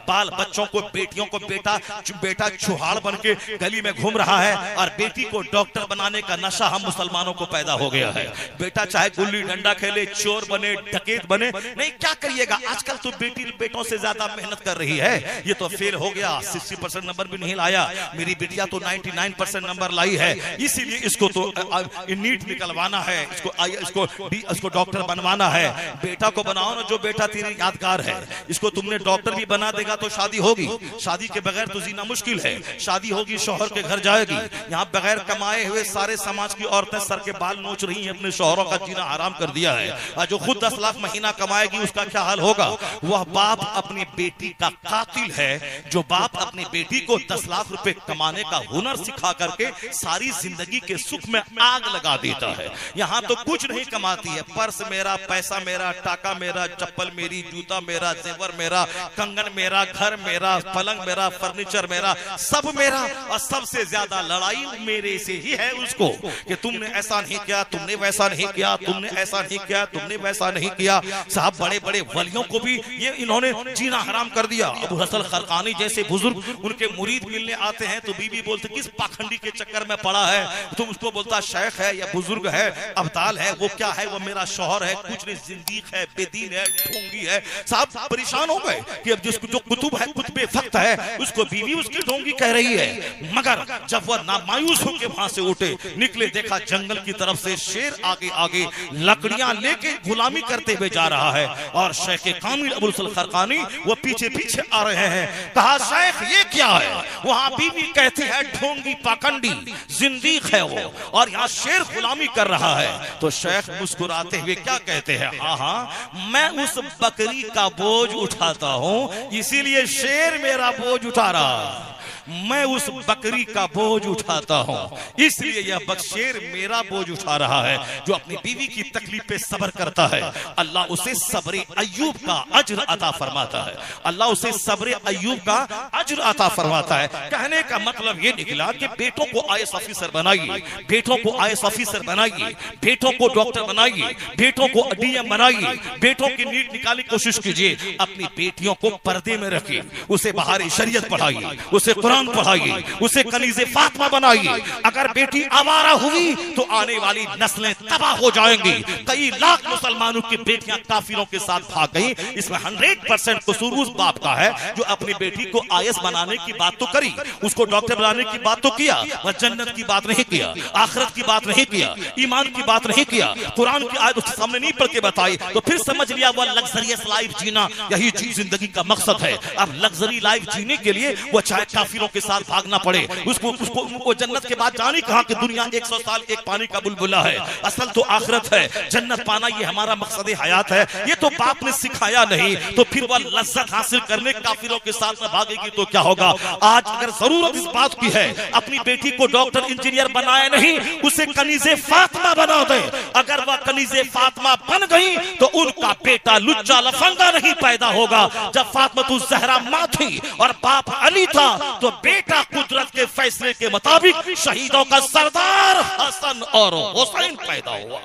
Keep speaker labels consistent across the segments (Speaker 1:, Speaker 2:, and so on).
Speaker 1: बाल बच्चों को, बेटियों को बेटा चुहाड़ बन के गली में घूम रहा है और बेटी को डॉक्टर बनाने का नशा हम मुसलमानों को पैदा हो गया है। बेटा चाहे गुल्ली डंडा खेले, चोर बने, डकैत बने, नहीं क्या करिएगा। आजकल तो बेटी बेटों से ज्यादा मेहनत कर रही है। ये तो फेल हो गया, 60% नंबर भी नहीं लाया। मेरी बेटिया तो 99% नंबर लाई है, इसीलिए इसको तो नीट निकलवाना है, इसको डॉक्टर बनवाना है। बेटा को बनाओ ना, जो बेटा तेरी यादगार है। इसको तुमने डॉक्टर भी बना देगा तो शादी होगी, शादी के बगैर तो जीना मुश्किल है। शादी होगी, शौहर के घर जाएगी। यहाँ बगैर कमाए हुए सारे समाज की औरतें सर के बाल नोच रही हैं, अपने शौहरों का जीना हराम कर दिया है। और जो खुद 10 लाख महीना कमाएगी उसका क्या हाल होगा। वह बाप अपनी बेटी का कातिल है, जो बाप अपनी बेटी को 10 लाख रुपए कमाने का हुनर सिखा करके सारी जिंदगी के सुख में आग लगा देता है। यहाँ तो कुछ नहीं कमाती है, पर्स मेरा, पैसा मेरा, टाका मेरा, चप्पल मेरी, जूता मेरा, जेवर मेरा, कंगन मेरा, घर मेरा, पलंग मेरा, फर्नीचर मेरा, सब मेरा। और सबसे ज्यादा लड़ाई मेरे से ही है उसको कि तुमने ऐसा नहीं किया, तुमने वैसा नहीं किया, तुमने ऐसा नहीं किया, तुमने वैसा नहीं किया। साहब बड़े बड़े वलियों को भी ये इन्होंने जीना हराम कर दिया। अबू हसन खरकानी जैसे बुजुर्ग उनके मुरीद मिलने आते हैं तो बीवी बोलते किस पाखंडी के चक्कर में पड़ा है तुम। उसको बोलता शेख है या बुजुर्ग है, अब्दाल है, वो क्या है, वो मेरा शौहर है, कुछ नहीं, जिंदीक है, बेदीन है, ढोंगी है। साहब परेशान हो गए कि अब जिसको जो कुतुब है, कुतुबे फक्त है, उसको बीवी उसकी ढोंगी कह रही है। मगर जब वह नामायूस होकर वहां से उठे, निकले, देखा जंगल की तरफ से शेर आगे आगे लकड़ियां लेके गुलामी करते हुए जा रहा है और शेख कामिल अबुल हसन खरकानी वो पीछे पीछे आ रहे हैं। कहा शेख ये क्या है। वहां बीवी कहती है ढोंगी पाखंडी जिंदीक है वो, और यहाँ शेर गुलामी कर रहा है। तो शेख मुस्कुराते हुए क्या कहते हैं, हाँ मैं उस बकरी का बोझ उठाता हूँ, इसीलिए शेर मेरा बोझ उठा रहा। मैं उस बकरी का बोझ उठाता हूँ, इसलिए यह शेर मेरा बोझ उठा रहा है। जो अपनी बीवी की तकलीफ पे सब्र करता है, अल्लाह उसे सब्र अय्यूब का अज्र अता फरमाता है। अल्लाह उसे सब्र अय्यूब का अज्र अता फरमाता है। कहने का मतलब ये निकला कि बेटों को आईएएस ऑफिसर बनाइए, बेटों को आईएएस ऑफिसर बनाइए, बेटों को डॉक्टर बनाइए, बेटों को डीएम बनाइए, बेटों की नीट निकालने की कोशिश कीजिए। अपनी बेटियों को पर्दे में रखिए, उसे बाहर शरीयत पढ़ाइए, उसे कुरान पढ़ाइए, उसे कनीज़े फातिमा बनाइए। अगर बेटी आवारा हुई तो आने वाली नस्लें तबाह हो जाएंगी। कई लाख मुसलमानों की बेटियां काफिरों के साथ भाग गई। इसमें 100% कसूर उस बाप का है जो अपनी बेटी को आईएएस बनाने की बात तो करी, उसको डॉक्टर बनाने की बात तो किया, वह जन्नत की बात नहीं किया, आखिरत की बात नहीं किया, ईमान की बात नहीं किया, कुरान की आयत उसके सामने नहीं पढ़ के बताई, तो फिर समझ लिया वह लग्जरियस लाइफ जीना यही जिंदगी का मकसद है। अब लग्जरी लाइफ जीने के लिए वो चाहे काफिरों के साथ भागना पड़े, उसको वो जन्नत के बाद जाने कहा कि दुनिया 100 साल एक पानी का बुलबुला है, असल तो आखिरत है। जन्नत पाना ये हमारा मकसद हयात है। ये तो बाप ने सिखाया नहीं, तो फिर वह लज्जत हासिल करने काफिरों के साथ में भागेगी तो क्या होगा। आज अगर जरूरत इस बात की है, अपनी बेटी को डॉक्टर इंजीनियर बनाए नहीं, उसे कनीज़े फातिमा बना दे। अगर वह कनीज़े फातिमा बन गई तो उनका बेटा लुच्चा लफंगा नहीं पैदा होगा। जब फातिमा ज़हरा मां थी और बाप अली था तो बेटा कुदरत के फैसले के मुताबिक शहीदों का सरदार हसन और हुसैन पैदा हुआ।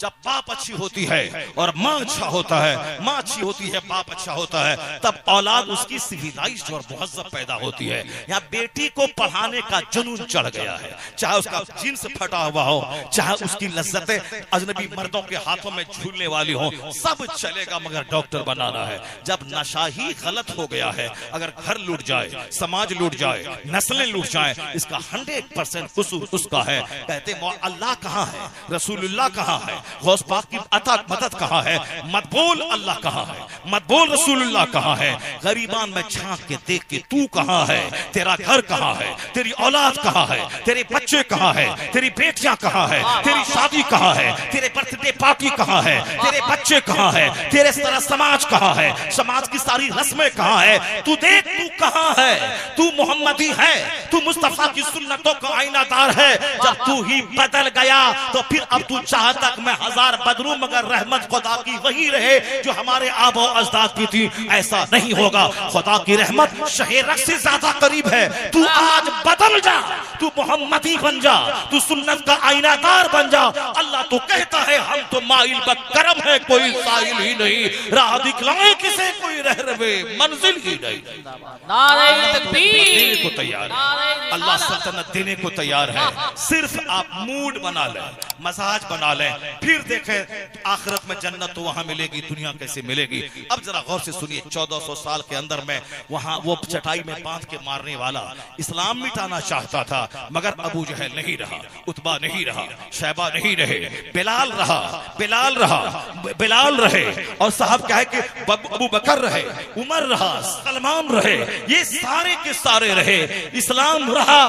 Speaker 1: जब बाप अच्छी होती है और माँ अच्छा होता है, माँ अच्छी होती है, बाप अच्छा होता है, तब औलाद उसकी सिविलाइज्ड और मुहज़्ज़ब पैदा होती है। यहाँ बेटी को पढ़ाने का जुनून चढ़ गया है, चाहे उसका जिन्स फटा हुआ हो, चाहे उसकी लज्जतें अजनबी मर्दों के हाथों में झूलने वाली हो, सब चलेगा मगर डॉक्टर बनाना है। जब नशा ही गलत हो गया है, अगर घर लूट जाए, समाज लूट जाए, नस्लें लूट जाए, इसका 100% कसूर उसका है। कहते अल्लाह कहाँ है, रसूलुल्लाह कहाँ है, गौस पाक की अता मदद कहाँ है, मत बोल अल्लाह कहाँ है, मत बोल रसूलुल्लाह कहाँ है। गरीबान में झांक के देख के तू कहाँ है, तेरा घर कहाँ है, तेरी औलाद कहाँ है, तेरे बच्चे कहाँ है, तेरी बेटियां कहाँ है, तेरी शादी कहाँ है, तेरे बर्थडे पार्टी कहाँ है, तेरे बच्चे कहाँ है, तेरे सारा समाज कहाँ है, समाज की सारी रस्में कहाँ है। तू देख तू कहाँ है, तू मोहम्मदी है, तू मुस्तफा की सुन्नतों का आईनादार है। जब तू ही बदल गया तो फिर अब तू चाहता मैं 1000 बदलूं मगर रहमत खुदा की वही रहे जो हमारे आबो अजदाद की थी, ऐसा नहीं होगा। खुदा की रहमत शहरक से ज्यादा करीब है। तू आज बदल जा, तू मोहम्मदी बन जा, तू सुन्नत का आईनादार बन जा। अल्लाह तो कहता है हम तो माइल बकरम है, कोई साहिल ही नहीं, राह दिखलाए किसे कोई रह रवे मंजिल ही नहीं।
Speaker 2: नारे तकबीर
Speaker 1: को तैयार है, अल्लाह सल्तनत देने को तैयार है। सिर्फ आप मूड बना लें, मजाज बना लें, फिर देखें आखिरत में जन्नत तो वहां मिलेगी, दुनिया कैसे मिलेगी। अब जरा गौर से सुनिए, 1400 साल के अंदर में वहां वो चटाई में बांध के मारने वाला इस्लाम मिटाना चाहता था, मगर अबू जहल नहीं रहा, उतबा नहीं रहा, शैबा नहीं रहे, बिलाल रहा, बिलाल रहा, बिलाल रहे, और साहब क्या है कि अबू बकर रहे, उमर रहा, सलमान रहे, ये सारे के सारे रहे। इस्लाम रहा,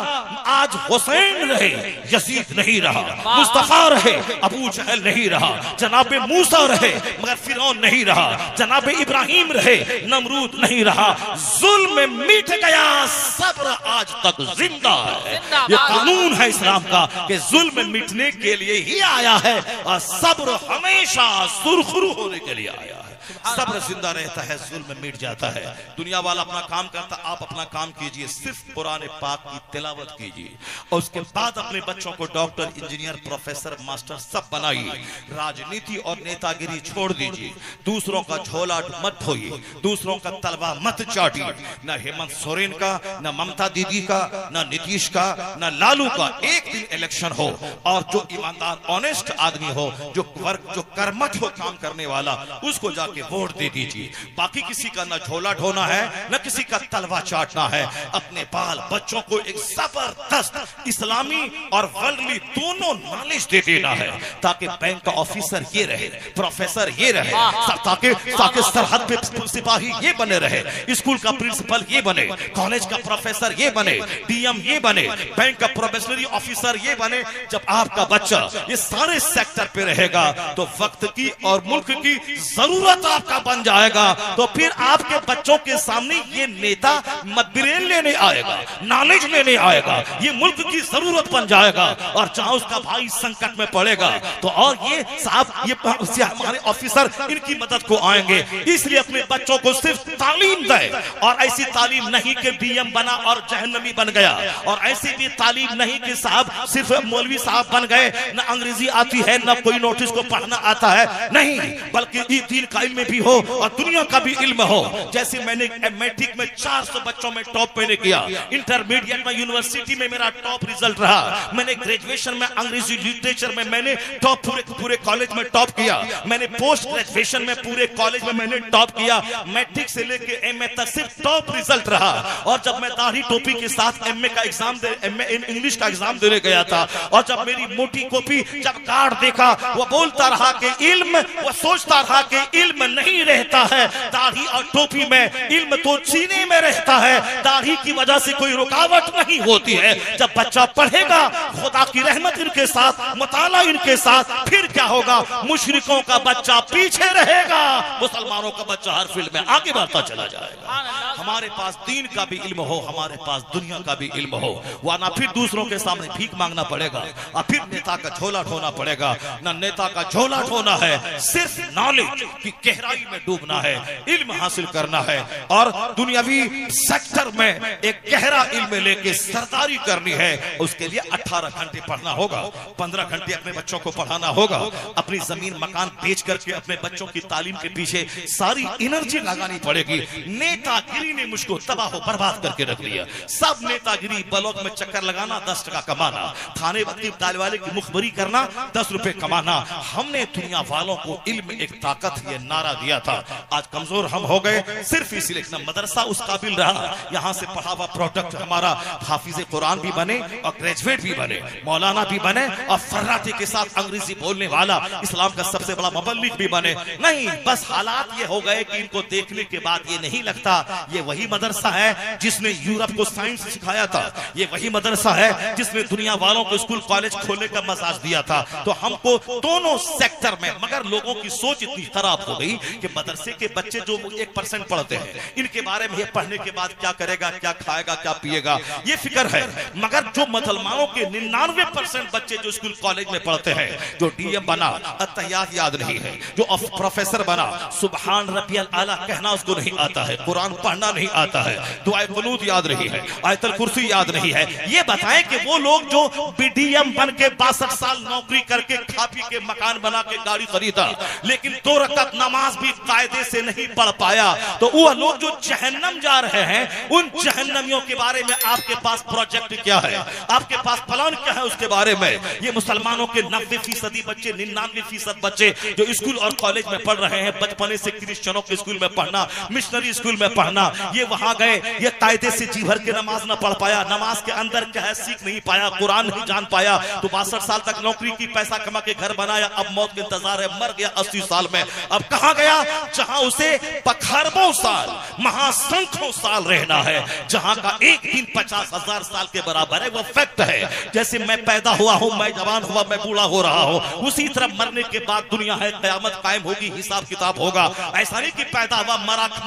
Speaker 1: आज हुसैन रहे, यजीद नहीं रहा, मुस्तफा रहे, अबू जहल नहीं रहा, जनाबे मूसा रहे मगर फिरौन नहीं रहा, जनाबे इब्राहिम रहे, नमरूद नहीं रहा। जुल्म मिट गया, सब्र आज तक जिंदा है। ये कानून है इस्लाम का कि जुल्म मिटने के लिए ही आया है और सब्र हमेशा सुरखरू होने के लिए आया है। सब्र जिंदा रहता है, जुल्म मिट जाता है। दुनिया वाला अपना काम करता, आप अपना काम कीजिए, सिर्फ कुरान पाक की तिलावत कीजिए और उसके बाद अपने बच्चों को डॉक्टर, इंजीनियर, प्रोफेसर, मास्टर सब बनाइए। राजनीति और नेतागिरी छोड़ दीजिए, दूसरों का झोला मत ढोइए, दूसरों का तलवा मत चाटिए। न हेमंत सोरेन का, न ममता दीदी का, न नीतीश का, न लालू का। एक दिन इलेक्शन हो और जो ईमानदार ऑनेस्ट आदमी हो, जो वर्क, जो कर्मठ हो काम करने वाला, उसको जाके वोट दे दीजिए। बाकी किसी का न झोला ढोना है, न किसी का तलवा चाटना है। अपने बाल बच्चों को एक जबरदस्त इस्लामी और वर्ल्डली दोनों नॉलेज दे देना है, ताकि बैंक का ऑफिसर ये रहे, प्रोफेसर ये रहे, ताकि सरहद पे सिपाही ये बने रहे, स्कूल का प्रिंसिपल ये बने, कॉलेज का प्रोफेसर ये बने, डीएम ये बने, बैंक का प्रोबेशनरी ऑफिसर ये बने। जब आपका बच्चा ये सारे सेक्टर पे रहेगा तो वक्त की और मुल्क की जरूरत आपका बन जाएगा। तो फिर आपके बच्चों के सामने ये नेता मतबिरेन लेने आएगा, नॉलेज लेने आएगा, ये मुल्क की जरूरत बन जाएगा। और जहां उसका भाई संकट में पड़ेगा तो और ये साहब, ये हमारे ऑफिसर इनकी मदद को आएंगे। इसलिए अपने बच्चों को सिर्फ तालीम दे, और ऐसी तालीम नहीं कि डीएम बना और जहन्नमी बन गया, और ऐसी भी तालीम नहीं कि साहब सिर्फ मौलवी साहब बन गए, न अंग्रेजी आती है न कोई नोटिस को पढ़ना आता है, नहीं, बल्कि दीन का इल्म भी हो और दुनिया का भी इल्म हो। जैसे मैंने मैट्रिक में 400 बच्चों में टॉप मैंने किया, इंटरमीडिएट में यूनिवर्सिटी में मेरा टॉप रिजल्ट रहा, मैंने ग्रेजुएशन में अंग्रेजी लिटरेचर में मैंने टॉप, पूरे कॉलेज में टॉप किया, मैंने पोस्ट ग्रेजुएशन में पूरे कॉलेज में मैंने टॉप किया, मैट्रिक से लेके एमए तक सिर्फ टॉप रिजल्ट रहा। और जब मैं दाढ़ी टोपी के साथ एमए का एग्जाम एमए इंग्लिश का एग्जाम देने गया था, और जब मेरी मोटी कॉपी जब कार्ड देखा, वो बोलता रहा कि इल्म, वो सोचता रहा कि इल्म नहीं रहता है दाढ़ी और टोपी में, इल्म तो सीने में रहता है, दाढ़ी की वजह से कोई रुकावट नहीं होती है। जब बच्चा पढ़ेगा खुदा की रहमत इनके साथ, मुताला इनके साथ, फिर क्या होगा, मुशरिकों का बच्चा पीछे रहेगा, मुसलमानों का बच्चा हर फील्ड में आगे बढ़ता चला जाएगा। हमारे पास दीन का भी इल्म हो, हमारे पास दुनिया का भी इल्म हो, वरना फिर दूसरों के सामने भीख मांगना पड़ेगा और फिर नेता का झोला ढोना पड़ेगा। न नेता का झोला ढोना है, सिर्फ नॉलेज की गहराई में डूबना है, इल्म हासिल करना है, और दुनियावी सेक्टर में एक गहरा इल्म लेके सरदारी करनी है। उसके लिए 18 घंटे पढ़ना होगा, 15 घंटे अपने बच्चों को पढ़ाना होगा, अपनी जमीन मकान बेच करके अपने बच्चों की तालीम के पीछे सारी एनर्जी लगानी पड़ेगी। नेतागिरी ने मुझको तबाह बर्बाद करके रख लिया। सब नेतागिरी, ब्लॉक में चक्कर लगाना, 10 टका कमाना, थाने दाल वाले की मुखबरी करना, 10 रुपए कमाना। हमने दुनिया वालों को इल्म एक ताकत, ये नारा दिया था। आज कमजोर हम हो गए सिर्फ इसलिए ना मदरसा उस काबिल रहा, यहाँ से पढ़ा हुआ प्रोडक्ट हमारा हाफिज कुरान भी बने और ग्रेजुएट भी बने, मौलाना भी बने और फर्राते के साथ अंग्रेजी बोलने वाला इस्लाम का सबसे बड़ा मुबल्लिग भी बने। नहीं, बस हालात ये हो गए कि इनको देखने के बाद ये नहीं लगता ये वही मदरसा है जिसने यूरोप को साइंस सिखाया था, ये वही मदरसा है जिसने दुनिया वालों को स्कूल कॉलेज खोलने का मसाज दिया था। तो हमको दोनों सेक्टर में, मगर लोगों की सोच इतनी खराब हो गई गई कि मदरसे के बच्चे जो 1% पढ़ते हैं, इनके बारे में पढ़ने के बाद क्या करेगा, क्या खाएगा, क्या पिएगा, ये फिक्र है। मगर जो मुसलमानों के 99% बच्चे जो स्कूल कॉलेज में पढ़ते हैं, जो डीएम बना अत्तहियात याद नहीं है, जो प्रोफेसर बना सुबहान रब्बियल आला कहना उसको नहीं आता है, कुरान पढ़ना नहीं आता है, दुआए कुनूत याद नहीं है, आयतुल कुर्सी याद नहीं है। ये बताएं कि वो लोग जो डीएम बन के 62 साल नौकरी करके खा पी के मकान बना के गाड़ी खरीदा, लेकिन 2 रकात नमाज भी कायदे से नहीं पढ़ पाया, तो वो लोग जो जहन्नम जा रहे हैं, उन जहन्नमियों के बारे में आपके पास प्रोजेक्ट क्या है, आपके पास प्लान क्या है उसके बारे में। ये मुसलमानों के 90% बच्चे, 99% बच्चे जो स्कूल और कॉलेज में पढ़ रहे हैं, बचपने से क्रिश्चियनों के स्कूल में पढ़ना, मिशनरी स्कूल में पढ़ना, ये वहां गए, ये कायदे से जी भर के नमाज ना पढ़ पाया, नमाज के अंदर क्या है सीख नहीं पाया, कुरान नहीं जान पाया, तो 62 साल तक नौकरी की, पैसा कमा के घर बनाया, अब मौत के इंतजार है, मर गया 80 साल में। अब कहां गया जहां उसे खरबों साल, महासंख्यों साल रहना है, जहां का एक दिन 50,000 साल के बराबर है। वो फैक्ट है। जैसे मैं पैदा हुआ हूं, मैं जवान हुआ, मैं बूढ़ा हो रहा हूं, उसी तरह मरने के बाद दुनिया है, कयामत कायम होगी, हिसाब किताब होगा। ऐसा नहीं कि पैदा हुआ,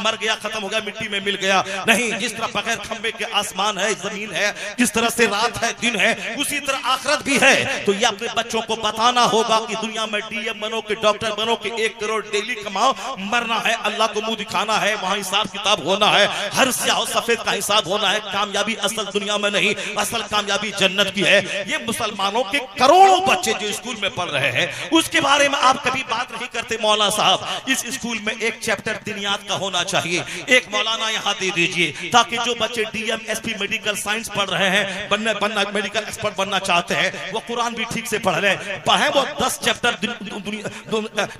Speaker 1: मर गया, खत्म हो गया, मिट्टी में मिल गया, नहीं। जिस तरह बगैर खंबे के आसमान है, जमीन है, जिस तरह से रात है, दिन है, उसी तरह आखिरत भी है। तो ये अपने बच्चों को बताना होगा कि दुनिया में डीएम बनो कि डॉक्टर बनो कि 1 करोड़ डेली कमाओ, मरना है, अल्लाह को मुंह दिखाना है, वहां हिसाब किताब होना है, हर स्याह सफेद का हिसाब होना है। कामयाबी असल दुनिया में नहीं, असल कामयाबी जन्नत की है। ये मुसलमानों के करोड़ों बच्चे जो स्कूल में पढ़ रहे हैं, उसके बारे में आप कभी बात नहीं करते। मौलाना साहब, इस स्कूल में एक चैप्टर दिनियात का होना चाहिए, एक मौलाना यहाँ दे दीजिए, ताकि जो बच्चे डीएम एसपी मेडिकल साइंस पढ़ रहे हैं, बनना मेडिकल एक्सपर्ट बनना चाहते हैं, वो कुरान भी ठीक से पढ़ रहे हैं, वो 10 चैप्टर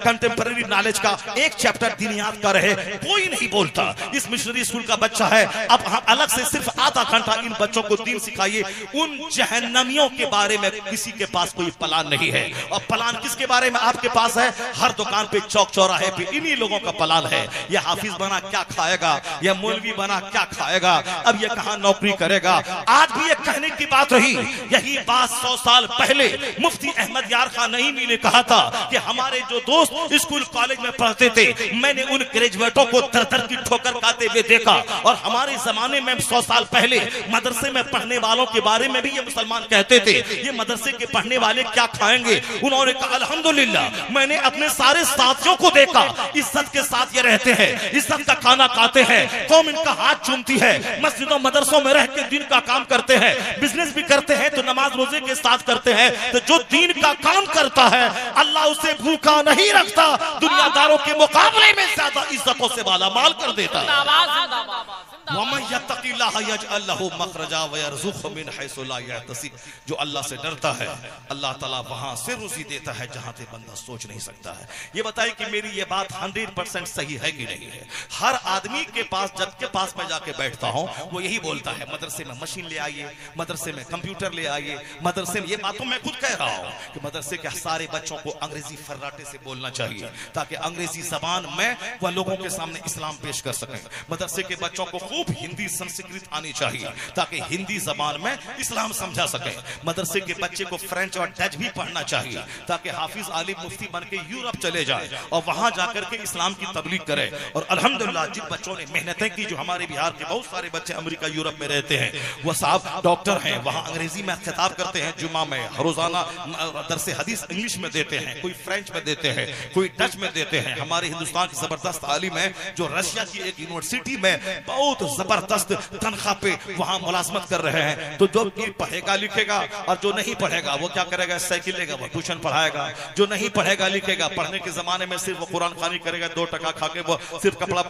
Speaker 1: कंटेम्पररी नॉलेज का एक चैप्टर दिनियात का रहे। कोई नहीं बोलता। इस मिशनरी स्कूल का बच्चा है, अब हम अलग से सिर्फ आधा घंटा इन बच्चों को दीन सिखाइए। उन जहन्नमियों के बारे में किसी के पास कोई प्लान नहीं है। और प्लान किसके बारे में आपके पास है? हर दुकान पे, चौक चौराहे पे इन्हीं लोगों का प्लान है। ये हाफिज बना क्या खाएगा, ये मौलवी बना क्या खाएगा, अब ये कहां नौकरी करेगा। आज भी ये कहने की बात रही, यही बात 100 साल पहले मुफ्ती अहमद यार खान नईमी ने कहा था कि हमारे जो दोस्त स्कूल कॉलेज में पढ़ते थे, मैंने उन ग्रेजुएटों को दर की ठोकर खाते हुए देखा। और हमारे जमाने में 100 साल पहले मदरसे में पढ़ने वालों के बारे में भी ये मुसलमान कहते थे, ये मदरसे के पढ़ने वाले क्या खाएंगे। उन्होंने कहा अल्हम्दुलिल्लाह, मैंने अपने सारे साथियों को देखा, इज्जत के साथ ये रहते हैं, इज्जत का खाना खाते हैं, कौम इनका हाथ चूमती है, मस्जिदों मदरसों में रह के दिन का काम करते हैं, बिजनेस भी करते हैं तो नमाज रोजे के साथ करते हैं। तो जो दीन का काम करता है, अल्लाह उसे भूखा नहीं रखता, दुनियादारों के मुकाबले में ज्यादा इज्जतों से मालामाल कर देता है। जो अल्लाह से डरता है, अल्लाह ताला वहां से रुज़ी देता है जहां से बंदा सोच नहीं सकता है। ये बताइए कि मेरी ये बात 100% सही है कि नहीं है? हर आदमी के पास जब के पास मैं जाके बैठता हूं, वो यही बोलता है, मदरसे में मशीन ले आइए, मदरसे में कंप्यूटर ले आइए, मदरसे में, ये बातों मैं खुद कह रहा हूं कि मदरसे के सारे बच्चों को अंग्रेजी फर्राटे से बोलना चाहिए, ताकि अंग्रेजी जबान में वह लोगों के सामने इस्लाम पेश कर सकें। मदरसे के बच्चों को खूब हिंदी संस्कृत आनी चाहिए, ताकि हिंदी जबान में इस्लाम समझा सके। मदरसे के बच्चे को फ्रेंच और डच भी पढ़ना चाहिए, ताकि हाफिज आलिम मुफ्ती बन के यूरोप चले जाए और वहां जाकर के इस्लाम की तबलीग करे। और अल्हम्दुलिल्लाह जिन बच्चों ने मेहनतें की, जो हमारे बिहार के बहुत सारे बच्चे अमेरिका यूरोप में रहते हैं, वो साहब डॉक्टर हैं, वहां अंग्रेजी में खिताब करते हैं, जुमा में रोजाना दरसे हदीस इंग्लिश में देते हैं, कोई फ्रेंच में देते हैं, कोई डच में देते हैं। हमारे हिंदुस्तान की जबरदस्त आलिम है जो रशिया की एक यूनिवर्सिटी में बहुत जबरदस्त तनख्वाह पे वहां मुलाजमत कर रहे हैं। तो जो पढ़ेगा लिखेगा और जो नहीं पढ़ेगा वो क्या करेगा? साइकिल लेगा, वो ट्यूशन पढ़ाएगा। जो नहीं पढ़ेगा लिखेगा, पढ़ने के जमाने में सिर्फ वो कुरान खानी करेगा, 2 टका खा के वो सिर्फ कपड़ा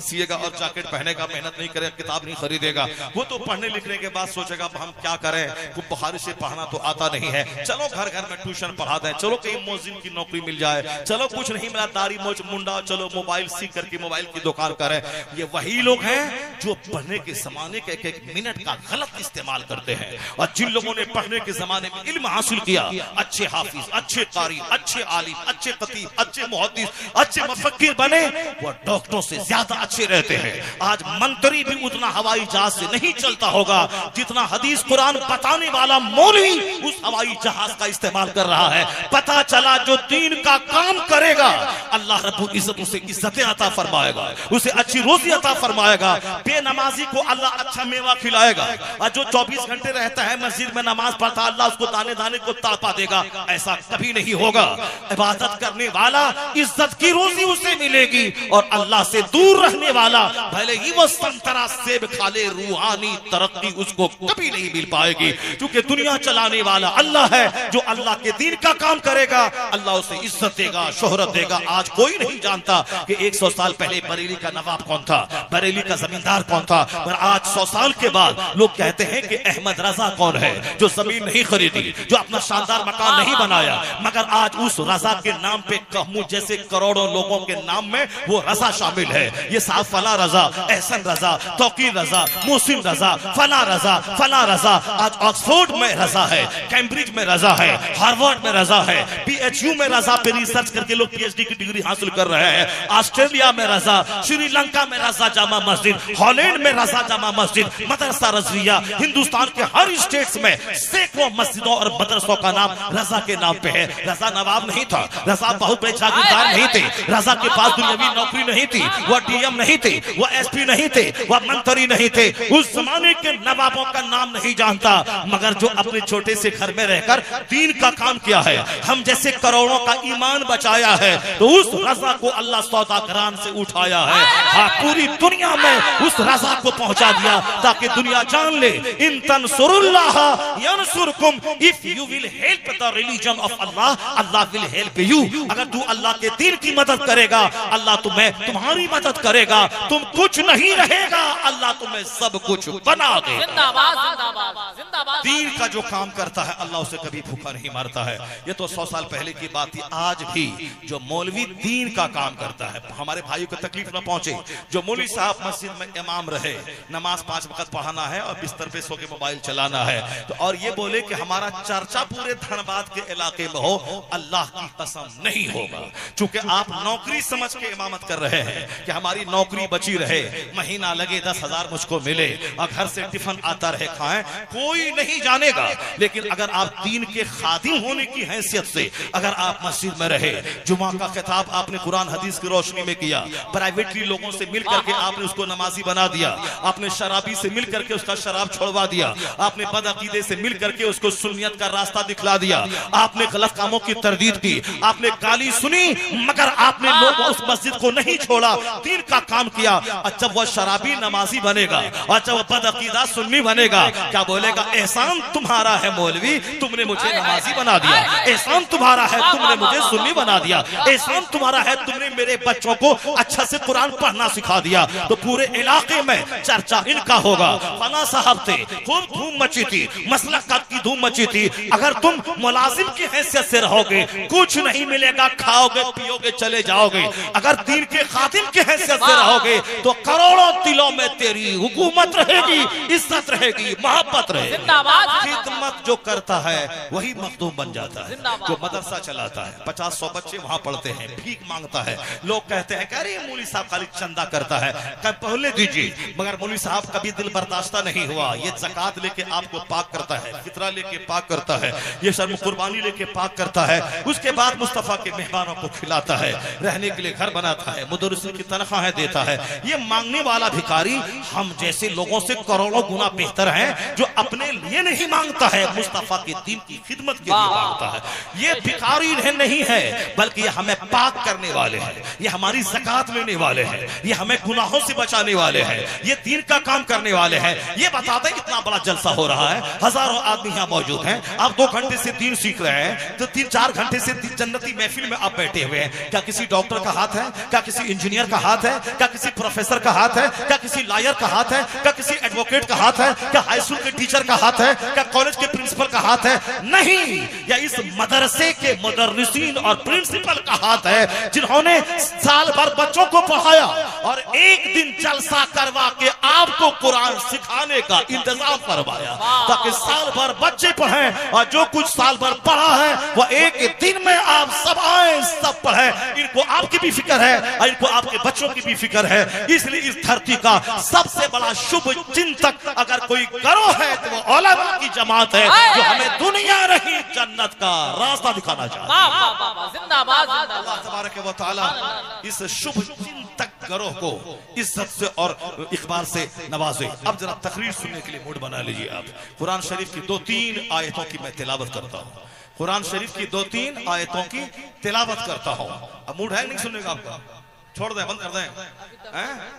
Speaker 1: सिएगा और जैकेट पहनेगा, मेहनत नहीं करेगा, किताब नहीं खरीदेगा। वो तो पढ़ने लिखने के बाद सोचेगा हम क्या करें, वो बुखारी से पढ़ना तो आता नहीं है, चलो घर घर में ट्यूशन पढ़ा दें, चलो कहीं मौजिन की नौकरी मिल जाए, चलो कुछ नहीं मिला दाढ़ी मोच मुंडा, चलो मोबाइल सीख करके मोबाइल की दुकान करें। ये वही लोग हैं जो पढ़ने के जमाने के एक मिनट का गलत इस्तेमाल करते हैं। और जिन लोगों ने पढ़ने के जमाने में इल्म हासिल किया, अच्छे हाफिज, अच्छे कारी, अच्छे आलिम, अच्छे खतीब, अच्छे मुहद्दिस, अच्छे मुफक्किर बने, वो डॉक्टरों से ज्यादा अच्छे रहते हैं। आज मंत्री भी उतना हवाई जहाज से नहीं चलता होगा जितना हदीस कुरान बताने वाला मौलवी उस हवाई जहाज का इस्तेमाल कर रहा है। पता चला जो दीन का काम करेगा अल्लाह रब्बुल इज्जत उसे इज्जत अता फरमाएगा, उसे अच्छी रोजी अता फरमाएगा। बेनमाजी को अल्लाह अच्छा मेवा खिलाएगा, और जो 24 घंटे रहता है मस्जिद में नमाज पढ़ता अल्लाह उसको दाने दाने को तड़पा देगा। ऐसा कभी नहीं होगा। इबादत करने वाला इज्जत की रोजी उसे मिलेगी, और अल्लाह से दूर रहने वाला भले ही वो संतरा सेब खा ले, रूहानी तरक्की उसको कभी नहीं मिल पाएगी। क्योंकि दुनिया चलाने वाला अल्लाह है। जो अल्लाह के दीन का काम करेगा अल्लाह उसे इज्जत देगा, शोहरत देगा। आज कोई नहीं जानता कि 100 साल पहले बरेली का नवाब कौन था, बरेली का जमींदार कौन था, पर आज 100 साल के बाद लोग कहते हैं कि अहमद रजा कौन है, जो जमीन नहीं खरीदी, जो अपना शानदार मकान नहीं बनाया, मगर आज उस रजा के नाम पे कहूं जैसे करोड़ों लोगों के नाम में वो रजा शामिल है। ये साहब फला रजा, एहसन रजा, तौकीर रजा, मोहसिन रजा, फला रजा, फला रजा। आज ऑक्सफोर्ड में रजा है, कैम्ब्रिज में रजा है, हार्वर्ड में रजा है, PHU में रजा पे रिसर्च करके लोग PhD की डिग्री हासिल कर रहे हैं। ऑस्ट्रेलिया में रजा, श्रीलंका में रजा जामा मस्जिद, हॉलैंड में रजा जामा मस्जिद, मदरसा रजविया। हिंदुस्तान के हर स्टेट्स में सैकड़ों मस्जिदों और मदरसों का नाम रजा के नाम पे है। रजा नवाब नहीं था, रजा बहुत बड़े जागीरदार नहीं थे, रजा के पास दुनियावी नौकरी नहीं थी, वह DM नहीं थे, वह SP नहीं थे, वह मंत्री नहीं थे। उस जमाने के नवाबों का नाम नहीं जानता, मगर जो अपने छोटे से घर में रहकर दीन का काम किया है, हम जैसे करोड़ों का ईमान बचाया है, तो उस रजा को अल्लाह सौदागरान से उठाया है। हाँ, पूरी दुनिया में उस रजा को पहुंचा दिया ताकि दुनिया जान ले, इन तंसुरुल्लाह यंसुरकुम, if you will help the religion of Allah, Allah will help you. अगर तू अल्लाह के दीन की मदद करेगा अल्लाह तुम्हें तुम्हारी मदद करेगा। तुम कुछ नहीं रहेगा, अल्लाह तुम्हें सब कुछ बना दे।
Speaker 2: जिंदाबाद जिंदाबाद जिंदाबाद।
Speaker 1: दीन का जो काम करता है अल्लाह उसे कभी भूखा नहीं मारता है। ये तो 100 साल पहले की बात थी। आज भी जो मौलवी दीन का काम करता है, हमारे भाइयों को तकलीफ न पहुंचे। जो मौलवी साहब मस्जिद में इमाम रहे, नमाज 5 वक्त पढ़ाना है और बिस्तर पे सो के मोबाइल चलाना है, तो और ये बोले कि हमारा चर्चा पूरे धनबाद के इलाके में हो, अल्लाह की कसम नहीं होगा। चूंकि आप नौकरी समझ के इमामत कर रहे हैं कि हमारी नौकरी बची रहे, महीना लगे 10,000 मुझको मिले और घर से टिफिन आता रहे खाएं, कोई नहीं जानेगा। लेकिन अगर आप दीन के खादिम होने की हैसियत से अगर आप मस्जिद में रहे, जुमा का खिताब आपने कुरान हदीस की रोशनी में किया, प्राइवेटली लोगों से मिल करके आपने उसको नमाजी बना दिया, आपने शराबी से मिल करके उसका शराब छोड़वा दिया, आपने बदअकीदे से मिल करके उसको सुन्नियत का रास्ता दिखला दिया, आपने गलत कामों की तरदीद की, आपने गाली सुनी, मगर आपने लोग उस मस्जिद को नहीं छोड़ा, दीन का काम किया। और जब वह शराबी नमाजी बनेगा और जब वह बदअकीदा सुन्नी बनेगा, क्या बोलेगा? एहसान तुम्हारा है मौलवी, तुमने मुझे नमाजी बना दिया। एहसान तुम्हारा है, तुमने मुझे सुन्नी बना दिया। एहसान तुम्हारा है, तुमने मेरे बच्चों को अच्छा से कुरान पढ़ना सिखा दिया। तो पूरे इलाके में चर्चा इनका होगा। फला साहब थे, खूब धूम मची थी, मसलक की धूम मची थी। अगर तुम मुलाजिम की हैसियत से रहोगे, कुछ नहीं मिलेगा, खाओगे पियोगे चले जाओगे। अगर दीन के खातिम की हैसियत से रहोगे तो करोड़ों दिलों में तेरी हुकूमत रहेगी, इज्जत रहेगी, मोहब्बत रहेगी। खिदमत जो करता है वही मखदूम बन जाता है। जो मदरसा चलाता है, 50-100 बच्चे वहां पढ़ते हैं, भीख मांगता है, लोग कहते हैं कि अरे मौलवी साहब खाली चंदा करता है, पहले दीजिए, मगर मौलवी साहब कभी दिल बर्दाश्त नहीं हुआ। ये ज़कात लेके आपको पाक करता है, फितरा लेके पाक करता है, ये शर्म कुर्बानी लेके पाक करता है। उसके बाद मुस्तफा के मेहमानों को खिलाता है, रहने के लिए घर बनाता है, मुदर्रिसिन की तनख्वाहें देता है। ये मांगने वाला भिखारी हम जैसे लोगों से करोड़ों गुना बेहतर है, जो अपने लिए नहीं मांगता है, मुस्तफा के दीन की खिदमत के लिए मांगता है। ये भिखारी नहीं है, बल्कि ये हमें पाक करने वाले हैं, ये हमारी ज़कात लेने वाले हैं, ये हमें गुनाहों से बचाने वाले हैं, ये दीन का काम करने वाले हैं। ये बताते इतना बड़ा जलसा हो रहा है, हजारों आदमी यहाँ मौजूद हैं, आप 2 घंटे से दीन सीख रहे हैं, तो 3-4 घंटे से जन्नती महफिल में आप बैठे हुए हैं। क्या किसी डॉक्टर का हाथ है? क्या किसी इंजीनियर का हाथ है? क्या किसी प्रोफेसर का हाथ है? क्या किसी लॉयर का हाथ है? क्या किसी एडवोकेट का हाथ है? क्या हाई स्कूल के टीचर का हाथ है? क्या कॉलेज के प्रिंसिपल का हाथ है? नहीं, या इस मदरसे के मुदर्रिसीन और प्रिंसिपल का हाथ है, जिन्होंने साल भर बच्चों को पढ़ाया और एक दिन जलसा कर करवा के आपको कुरान सिखाने का इंतजाम करवाया, ताकि साल भर बच्चे पढ़े और जो कुछ साल भर पढ़ा है वह एक दिन में आप सब आए सब पढ़े। इनको आपकी भी फिक्र है और इनको आपके बच्चों की भी फिक्र है। इसलिए इस धरती का सबसे बड़ा शुभ चिंतक अगर कोई करो है तो वो उलमा की जमात है, जो हमें दुनिया नहीं जन्नत का रास्ता दिखाना चाहती है।
Speaker 2: जिंदाबाद।
Speaker 1: अल्लाह तबारक व तआला इस शुभ चिंतक गिरोह को इज्जत से और इकबाल से नवाजे। अब जरा तकरीर सुनने के लिए मूड बना लीजिए आप। कुरान शरीफ की 2-3 आयतों की मैं तिलावत करता हूँ। कुरान शरीफ की 2-3 आयतों की तिलावत करता हूँ। अब मूड है नहीं सुनने का आपका? छोड़ दें, बंद कर दें।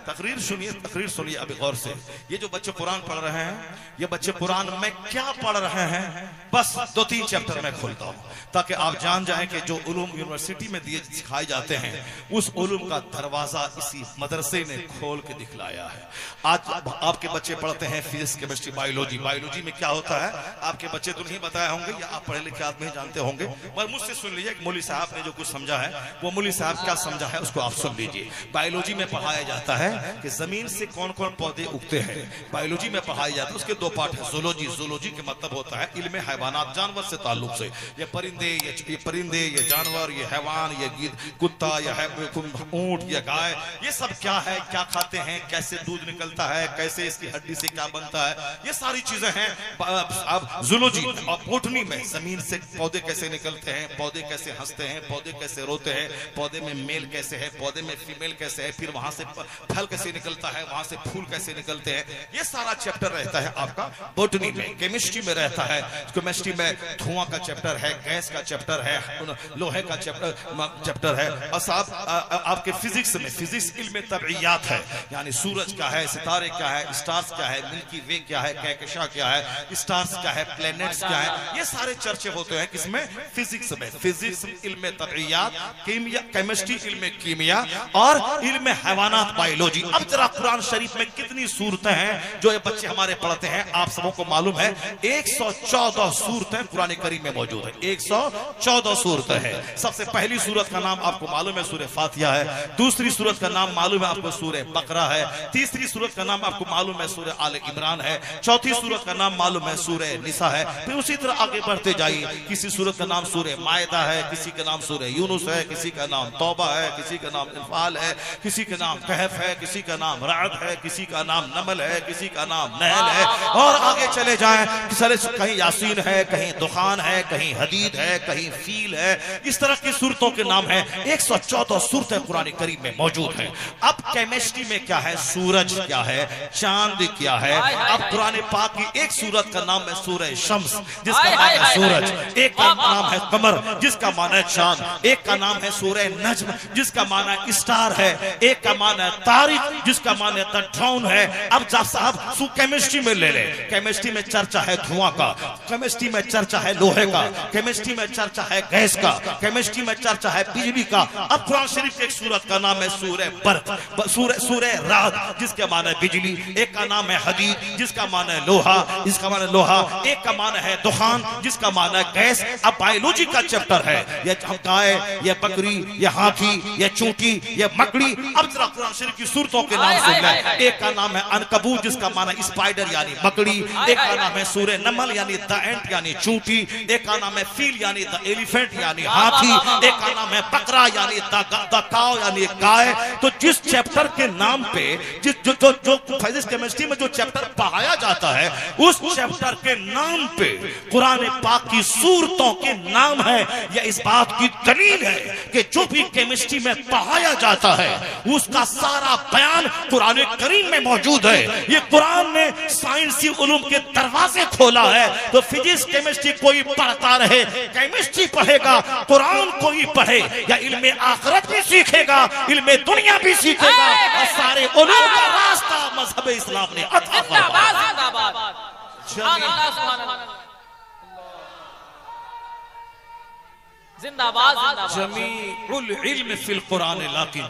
Speaker 1: तकरीर सुनिए, तकरीर सुनिए अभी गौर से। ये जो बच्चे कुरान पढ़ रहे हैं, ये बच्चे कुरान में क्या पढ़ रहे हैं, बस 2-3 चैप्टर में खोलता हूँ ताकि आप जान जाएं कि जो उलूम यूनिवर्सिटी में दिए सिखाए जाते हैं उस उलूम का दरवाजा इसी मदरसे ने खोल के दिखलाया है। आज आपके बच्चे पढ़ते हैं फिजिक्स, केमिस्ट्री, बायोलॉजी। बायोलॉजी में क्या होता है आपके बच्चे तो नहीं बताए होंगे या आप पढ़े लिखे आदमी जानते होंगे, मगर मुझसे सुन लीजिए मौलवी साहब ने जो कुछ समझा है वो मौलवी साहब क्या समझा है उसको आप सुन लीजिए। बायोलॉजी में पढ़ाया जाता है कि जमीन से कौन कौन पौधे उगते हैं। बायोलॉजी में पढ़ाया जाता है, उसके 2 पार्ट है। ज़ूलॉजी, ज़ूलॉजी के मतलब होता है इल्म हैवानात, जानवर से ताल्लुक से। ये परिंदे, ये जानवर, ये हैवान, ये कुत्ता, ये ऊंट, ये गाय, ये सब क्या है, क्या खाते हैं, कैसे दूध निकलता है, कैसे इसकी हड्डी से क्या बनता है, ये सारी चीजें हैं अब ज़ूलॉजी। और बोटनी में जमीन से पौधे कैसे निकलते हैं, पौधे कैसे हंसते हैं, पौधे कैसे रोते हैं, पौधे में मेल कैसे है, पौधे में फीमेल कैसे है, फिर वहां से फल कैसे निकलता है, वहां से फूल कैसे निकलते हैं, ये सारा चैप्टर रहता है आपका बोटनी में। केमिस्ट्री में रहता है, केमिस्ट्री में धुआं का चैप्टर है, गैस का चैप्टर है, लोहे का चैप्टर है। और साहब आपके फिजिक्स में, फिजिक्स इल्म तबइयात है, यानी सूरज क्या है, सितारे क्या है, स्टार्स क्या है, मिल्की वे क्या है, कहकशां क्या है, स्टार्स क्या है, प्लैनेट्स क्या है, ये सारे चर्चे होते हैं किसमें, फिजिक्स में। फिजिक्स इल्म तबइयात, केमिस्ट्री इल्म कीमिया और इल्म हैवानात बायोलॉजी। अब जरा कुरान शरीफ में कितनी सूरतें हैं जो ये बच्चे हमारे पढ़ते हैं, आप सबों को मालूम है 114 सूरतें कुरान करीम में मौजूद है। 114 सूरतें हैं। सबसे पहली सूरत का नाम आपको मालूम है सूरह फातिहा है, दूसरी सूरत का नाम मालूम है आपको सूरह बकरा है, तीसरी सूरत का नाम आपको मालूम है सूरह आले इमरान है, चौथी सूरत का नाम मालूम है सूरह निसा है। फिर उसी तरह आगे बढ़ते जाइए, किसी सूरत का नाम सूरह मायदा है, किसी का नाम सूरह यूनुस है, किसी का नाम तौबा है, किसी का नाम इनफाल है, किसी का नाम कहफ है, किसी का नाम राद है, किसी का नाम नमल है, किसी का नाम नहल है, और आगे चले जाएं कहीं यासीन है, कहीं दुखान है, कहीं हदीद है, कहीं फील है। इस तरह की सूरतों के नाम है। 114 सूरतें कुरान करीम में मौजूद है। अब केमिस्ट्री में क्या है, सूरज क्या है, चांद क्या है। अब कुरान पाक की एक सूरत का नाम है सूरह शम्स, जिसका नाम है सूरज, एक का नाम है कमर जिसका माना है चांद, एक का नाम है सूरह नज्म जिसका माना है स्टार है, एक का माना है तारिक जिसका माना है ड्रोन है। अब जब साहब केमिस्ट्री में ले ले, केमिस्ट्री में चर्चा है धुआं का, केमिस्ट्री में चर्चा है लोहे का, केमिस्ट्री में चर्चा है गैस का, केमिस्ट्री में चर्चा है बिजली का। अब कुरान शरीफ की एक सूरत का नाम है सूरह बर्क, सूरह रात जिसके माना है बिजली, एक का नाम है हदीद जिसका माना है लोहा, जिसका माना है लोहा, एक का माना है दुखान जिसका माना है गैस। अब बायोलॉजी का चैप्टर है, ये गाय, ये बकरी, ये हाथी, ये चूंटी, ये मकड़ी। अब जरा कुरान शरीफ की सूरतों के नाम सुन ले। एक का नाम है अनकबूत जिसका माना है स्पाइडर यानी मकड़ी, एक का नाम है सूरह नमल यानी द एंट यानी चूंटी, एक का नाम है फील यानी द एलिफेंट यानी हाथी, एक का नाम है बकरा यानी द काव यानी गाय। तो जिस चैप्टर के नाम पे जो फिजिक्स केमिस्ट्री में जो चैप्टर पढ़ाया जाता है उस चैप्टर के नाम पे कुरान पाक की सूरतों के नाम है। यह इस बात की दलील है कि जो भी केमिस्ट्री में पढ़ाया जाता है उसका सारा बयान कुरान करीम में मौजूद है। ये कुरान ने साइंसी उलूम के दरवाजे खोला है। तो फिजिक्स केमिस्ट्री कोई पढ़ता रहे, केमिस्ट्री पढ़ेगा, कुरान कोई पढ़े या इल्मे आखिरत भी सीखेगा, इल्मे दुनिया भी सीखेगा, और सारे उलूम का रास्ता मजहब इस्लाम ने अता फरमाया।
Speaker 2: जिंदाबाद।
Speaker 1: जमीउल इल्म फिल कुरान, लेकिन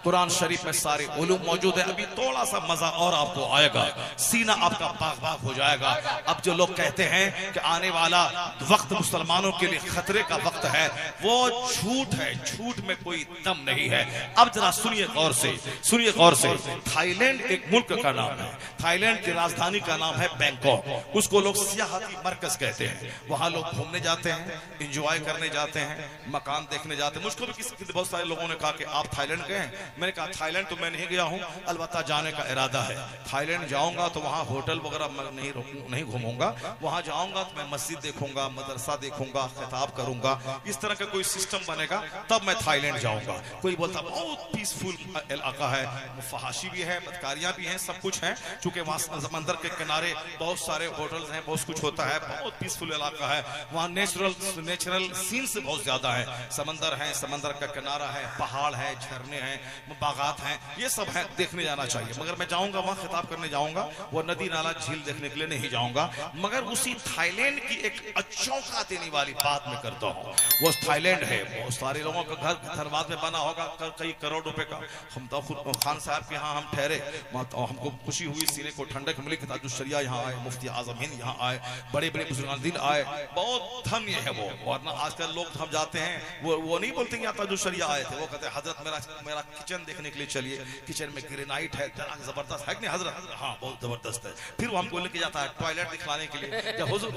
Speaker 1: कुरान शरीफ में सारे उलूम मौजूद है। अभी थोड़ा सा मजा और आपको आएगा, सीना आपका बाग बाग हो जाएगा। अब जो लोग कहते हैं कि आने वाला वक्त मुसलमानों के लिए खतरे का वक्त है, वो झूठ है, झूठ में कोई दम नहीं है। अब जरा सुनिए गौर से, सुनिए गौर से। थाईलैंड एक मुल्क का नाम है, थाईलैंड की राजधानी का नाम है बैंकॉक। उसको लोग सियाहती मरकज कहते हैं। वहां लोग घूमने जाते हैं, इंजॉय करने जाते हैं, मकान देखने जाते हैं। मुझको भी किसी बहुत सारे लोगों ने कहा कि आप थाईलैंड गए हैं? मैंने कहा थाईलैंड तो मैं नहीं गया हूं, अलबत्ता जाने का इरादा है। थाईलैंड जाऊंगा तो वहां होटल वगैरह नहीं घूमूंगा, वहां जाऊंगा तो मैं मस्जिद देखूंगा, मदरसा देखूंगा, खिताब करूंगा। इस तरह का कोई सिस्टम बनेगा तब मैं थाईलैंड जाऊंगा। कोई बोलता बहुत पीसफुल इलाका है, फहाशी भी है, बदकारियां भी हैं, सब कुछ है। चूंकि वहां समंदर के किनारे बहुत सारे होटल्स हैं, बहुत कुछ होता है, बहुत पीसफुल इलाका है। वहां नेचुरल सीन्स बहुत ज्यादा है, समंदर है, समंदर का किनारा है, पहाड़ है, झरने हैं, बागात हैं, ये सब है, देखने जाना चाहिए। मगर मैं जाऊंगा वहां खिताब करने जाऊंगा, वो नदी नाला झील देखने के लिए नहीं जाऊंगा। मगर उसी थाईलैंड की एक अचौंका देने वाली बात मैं करता हूँ। वो थाईलैंड है, बहुत सारे लोगों का घर धनबाद में बना होगा कई करोड़ रुपए का। हम तो खुद खान साहब के यहाँ हम ठहरे, हमको खुशी हुई, सीने को ठंडक मिली कि ताजुश शरिया यहाँ आए, मुफ्ती आजम हिंद यहाँ आए, बड़े बड़े बुजुर्गान आए, बहुत धन्य है वो। वरना आजकल लोग हम जाते हैं, वो नहीं बोलते कि ताजुश शरिया आए थे, वो कहते हैं हजरत मेरा किचन देखने के लिए चलिए, किचन में ग्रेनाइट है, जबरदस्त है कि नहीं हजरत? हाँ बहुत जबरदस्त है। फिर वो हमको लेके जाता है टॉयलेट दिखलाने के लिए,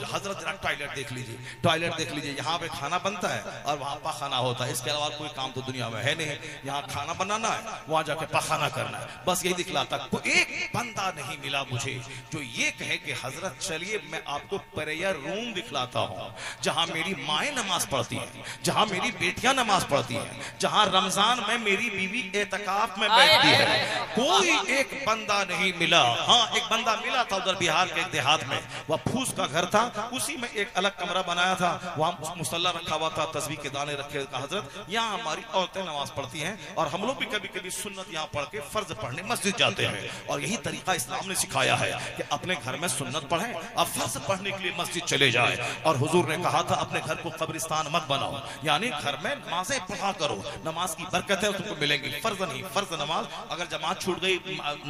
Speaker 1: हजरत जरा टॉयलेट देख लीजिए, टॉयलेट देख लीजिए, यहाँ पे खाना बनता है और वहाँ पाखाना होता है, इसके अलावा कोई काम तो दुनिया में है नहीं। यहाँ खाना बनाना है, वहाँ जाके पाखाना करना है, बस यही दिखलाता। एक बंदा नहीं मिला मुझे जो ये कहे कि हजरत चलिए मैं आपको प्रेयर रूम दिखलाता हूँ, जहाँ मेरी माएँ नमाज पढ़ती हैं, जहाँ मेरी बेटियां नमाज पढ़ती हैं, जहाँ रमजान में मेरी बीवी एतकाफ में बैठती है। कोई एक बंदा नहीं मिला। हाँ एक बंदा मिला था उधर बिहार के एक देहात में, वह फूस का घर था, उसी में एक अलग कमरा बनाया था, वहां मुसल्ला रखा हुआ था, तस्बीह के दाने रखे। हजरत यहाँ हमारी औरतें नमाज पढ़ती हैं और हम लोग भी कभी कभी सुन्नत यहाँ पढ़ के फर्ज पढ़ने मस्जिद जाते हैं। और यही तरीका इस्लाम ने सिखाया है कि अपने घर में सुन्नत पढ़ें और फर्ज पढ़ने के लिए मस्जिद चले जाए। और हुजूर ने कहा था अपने घर को कब्रिस्तान मत बनाओ, यानी घर में नमाजें पढ़ा करो, नमाज की बरकत है तुमको मिलेंगी। फर्ज नहीं, फर्ज नमाज अगर जमात छूट गई,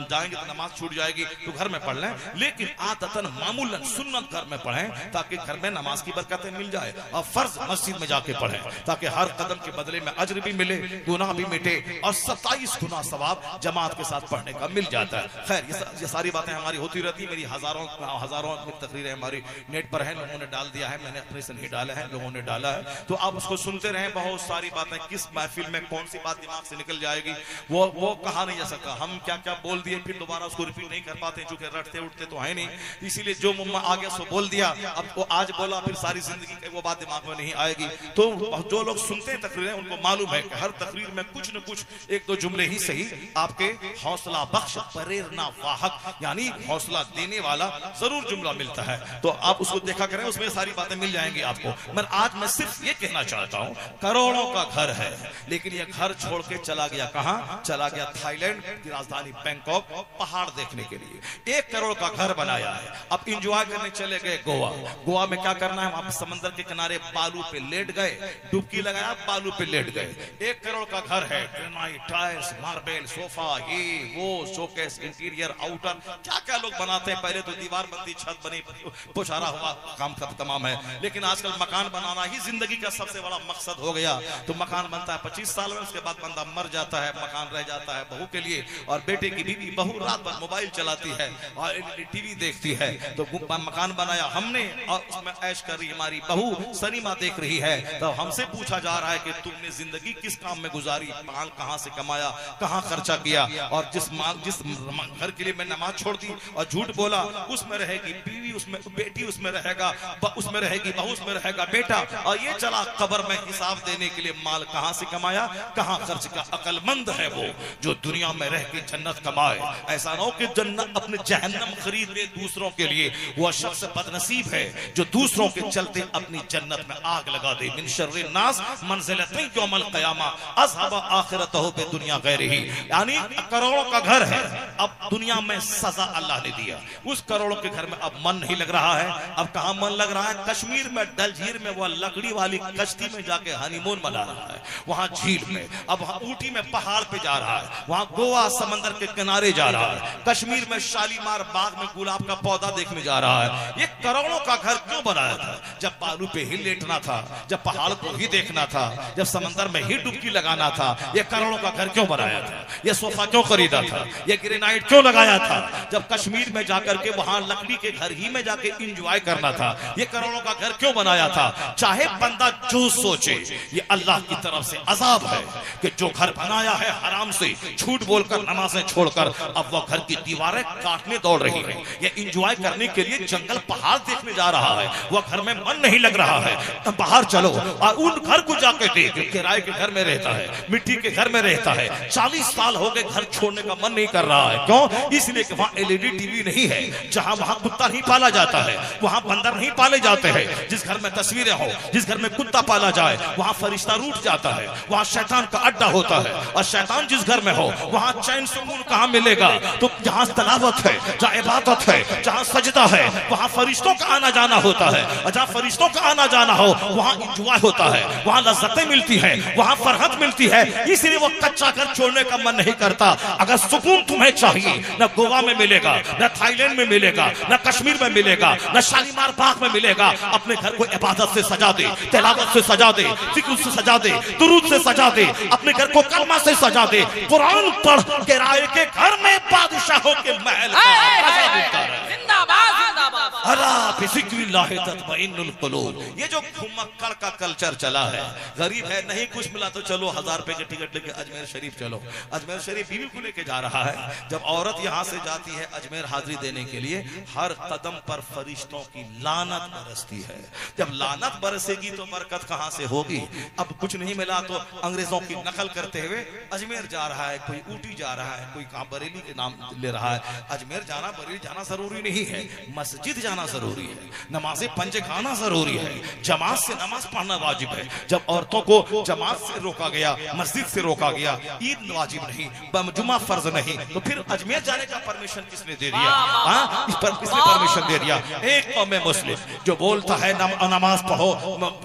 Speaker 1: जाएंगे तो नमाज छूट जाएगी, तो घर में पढ़ लें, लेकिन आदतन मामूलन सुन्नत घर में पढ़ें ताकि घर में नमाज की बरकतें मिल जाए। और फर्ज मस्जिद में जाके पढ़ें ताकि हर कदम के बदले में अज्र भी मिले, गुनाह भी मिटे और 27 गुना सवाब जमात के साथ पढ़ने का मिल जाता है। खैर ये सारी बातें हमारी होती रहती, मेरी हजारों तकरीरें हमारी नेट पर हैं, लोगों ने डाल दिया है, मैंने अपने से नहीं डाला है, लोगों ने डाला है, तो आप उसको सुनते रहें। बहुत सारी बातें, किस महफिल में कौन सी बात दिमाग से निकल जाएगी वो कहा नहीं जा सकता। हम क्या क्या बोल दिए फिर दोबारा उसको रिपीट नहीं कर पाते, चूंकि रटते उठते तो है नहीं, इसीलिए जो मुम्मा आ गया सो बोल दिया। अब वो आज बोला फिर सारी जिंदगी वो बात दिमाग में नहीं आएगी। तो जो लोग सुनते हैं तकरीरें उनको मालूम है कि हर तकरीर में कुछ न कुछ एक दो जुमले ही सही आपके हौसला बख्श, प्रेरणा वाहक यानी हौसला देने वाला जरूर जुमला मिलता है। तो आप उसको देखा करें, उसमें सारी बातें मिल जाएंगी आपको। मगर आज मैं सिर्फ ये कहना चाहता हूँ, करोड़ों का घर है लेकिन ये घर छोड़ के चला गया कहां? चला गया थाईलैंड की राजधानी बैंकॉक, पहाड़ देखने के लिए। 1 करोड़ का घर बनाया है। अब इंजॉय करने चले गए गोवा। गोवा में क्या करना है? वहां समंदर के किनारे बालू पे लेट गए, डुबकी लगाया, बालू पे लेट गए। 1 करोड़ का घर है, ग्रेनाइट, टाइल्स, मार्बल, सोफा, ये वो, शोकेस, इंटीरियर, आउटर, क्या क्या लोग बनाते हैं। पहले तो दीवार बनती, छत बनी, पुछारा हुआ, काम तमाम है। लेकिन आजकल मकान बनाना ही जिंदगी का सबसे बड़ा मकसद हो गया। तो मकान बनता है 25 साल में, उसके बाद बंदा मर जाता है, मकान रह जाता है बहू के लिए। और बेटे की बीवी बहू रात भर मोबाइल चलाती है और टीवी देखती है। तो मकान बनाया हमने और उसमें ऐश कर रही हमारी बहू, सिनेमा देख रही है। तो हमसे पूछा जा रहा है कि तुमने जिंदगी किस काम में गुजारी, माल कहां से कमाया, कहां खर्चा किया। और जिस घर के लिए मैं नमाज छोड़ दी और झूठ बोला, उसमें रहेगी बीवी, उसमें बेटी, उसमें रहेगा, उसमें रहेगी बहू, उसमें रहेगा बेटा। और ये चला कब्र में हिसाब देने के लिए माल कहां से कमाया, कहां खर्च किया। अकलमंद है वो जो दुनिया में रह के जन्नत कमाए। ऐसा ना हो कि जन्नत अपने जहन्नम खरीद ले दूसरों के लिए। वह शख्स बदनसीब है जो दूसरों के चलते अपनी जन्नत में आग लगा दे। मिन शर्रि नास मंजिलतैन यौमल क़यामा अज़हब आखिरतहु बि दुनिया गैरिही। यानी करोड़ों का घर है, अब दुनिया में सजा अल्लाह ने दिया। उस करोड़ों के घर में अब मन नहीं लग रहा है। अब कहां मन लग रहा है? कश्मीर में डल झील में वह लकड़ी वाली कश्ती में जाके हनीमून मना रहा है। वहां झील में, अब वहां ऊटी में पहाड़ पे जा रहा है, वहां गोवा समंदर के किनारे जा रहा है, कश्मीर में शालीमार बाग में गुलाब का पौधा देखने जा रहा है। ये करोड़ों का घर क्यों बनाया था? जब बालू पे ही लेटना था, जब पहाड़ को ही देखना था, जब समंदर में ही डुबकी लगाना था, ये करोड़ों का घर क्यों बनाया था? ये सोफा क्यों खरीदा था? ये ग्रेनाइट क्यों लगाया था? जब कश्मीर में जाकर के वहां लकड़ी के घर ही में जाके एंजॉय करना था, ये करोड़ों का घर क्यों बनाया था? चाहे बंदा जो सोचे, ये अल्लाह की तरफ से अजाब है कि जो घर बनाया है हराम से, झूठ बोलकर, नमाजें छोड़कर, अब वो घर की दीवारें काटने दौड़ रही है। ये एंजॉय करने के लिए जंगल पहाड़ देखने जा रहा है, वो घर में मन नहीं लग रहा है। बाहर चलो और उन घर को जाके देख, किराए के घर में रहता है, मिट्टी के घर में रहता है, 40 साल हो गए, घर छोड़ने का मन नहीं कर रहा है। क्यों? इसलिए कि वहां एलईडी टीवी नहीं है, जहां वहां कुत्ता नहीं पाला जाता है, वहां बंदर नहीं पाले जाते हैं। जिस घर में तस्वीरें हो, जिस घर में कुत्ता पाला जाए, वहां फरिश्ता रूठ जाता है, वहां शैतान का अड्डा होता है। और शैतान जिस घर में हो, वहां चैन सुकून कहां मिलेगा? तो जहां तलावत है, जहां इबादत है, जहां सजदा है, वहां फरिश्तों का आना जाना होता है। और जहां फरिश्तों का आना जाना हो, वहां इंजॉय होता है, वहां लज्जतें मिलती हैं, वहां फरहत मिलती है। इसलिए वो कच्चा घर छोड़ने का मन नहीं करता। अगर सुकून तुम्हें चाहिए, न गोवा में मिलेगा, न थाईलैंड में मिलेगा, न कश्मीर में मिलेगा, न शालीमार बाग में मिलेगा। अपने घर को इबादत से सजा दे, तिलावत से सजा दे, जिक्र से सजा दे, दुरूद से सजा दे, अपने घर को कलमा से सजा दे। कुरान पढ़, किराए के घर में बादशाहों के महल का मजा मिलता है।
Speaker 2: जिंदाबाद जिंदाबाद।
Speaker 1: अला बिज़िक्रिल्लाहि तत्मइन्नुल कुलूब। ये जो घुमक्कड़ का कल्चर चला है, गरीब है, नहीं कुछ मिला तो चलो 1000 रुपए की टिकट लेके अजमेर शरीफ चलो। अजमेर शरीफ बीवी को लेके जा रहा है। जब औरत यहाँ से जाती है अजमेर हाजिरी देने के लिए, हर कदम पर फरिश्तों की लानत बरसती है। जब लानत बरसेगी तो बरकत कहाँ से होगी? अब कुछ नहीं मिला तो अंग्रेजों की नकल करते हुए अजमेर जा रहा है, कोई ऊटी जा रहा है, कोई कहाँ बरेली के नाम ले रहा है। अजमेर जाना, बरेली जाना जरूरी नहीं है, मस्जिद जाना जरूरी है, नमाज़ें पंज खाना जरूरी है, जमात से नमाज पढ़ना वाजिब है। जब औरतों को जमात से रोका गया, मस्जिद से रोका गया, ईद वाजिब नहीं, जुमा फर्ज नहीं, तो फिर अजमेर जाने का परमिशन किसने दे दिया? हाँ, इस पर किसने परमिशन दे दिया? एक कौम मुस्लिम जो बोलता है नमाज पढ़ो,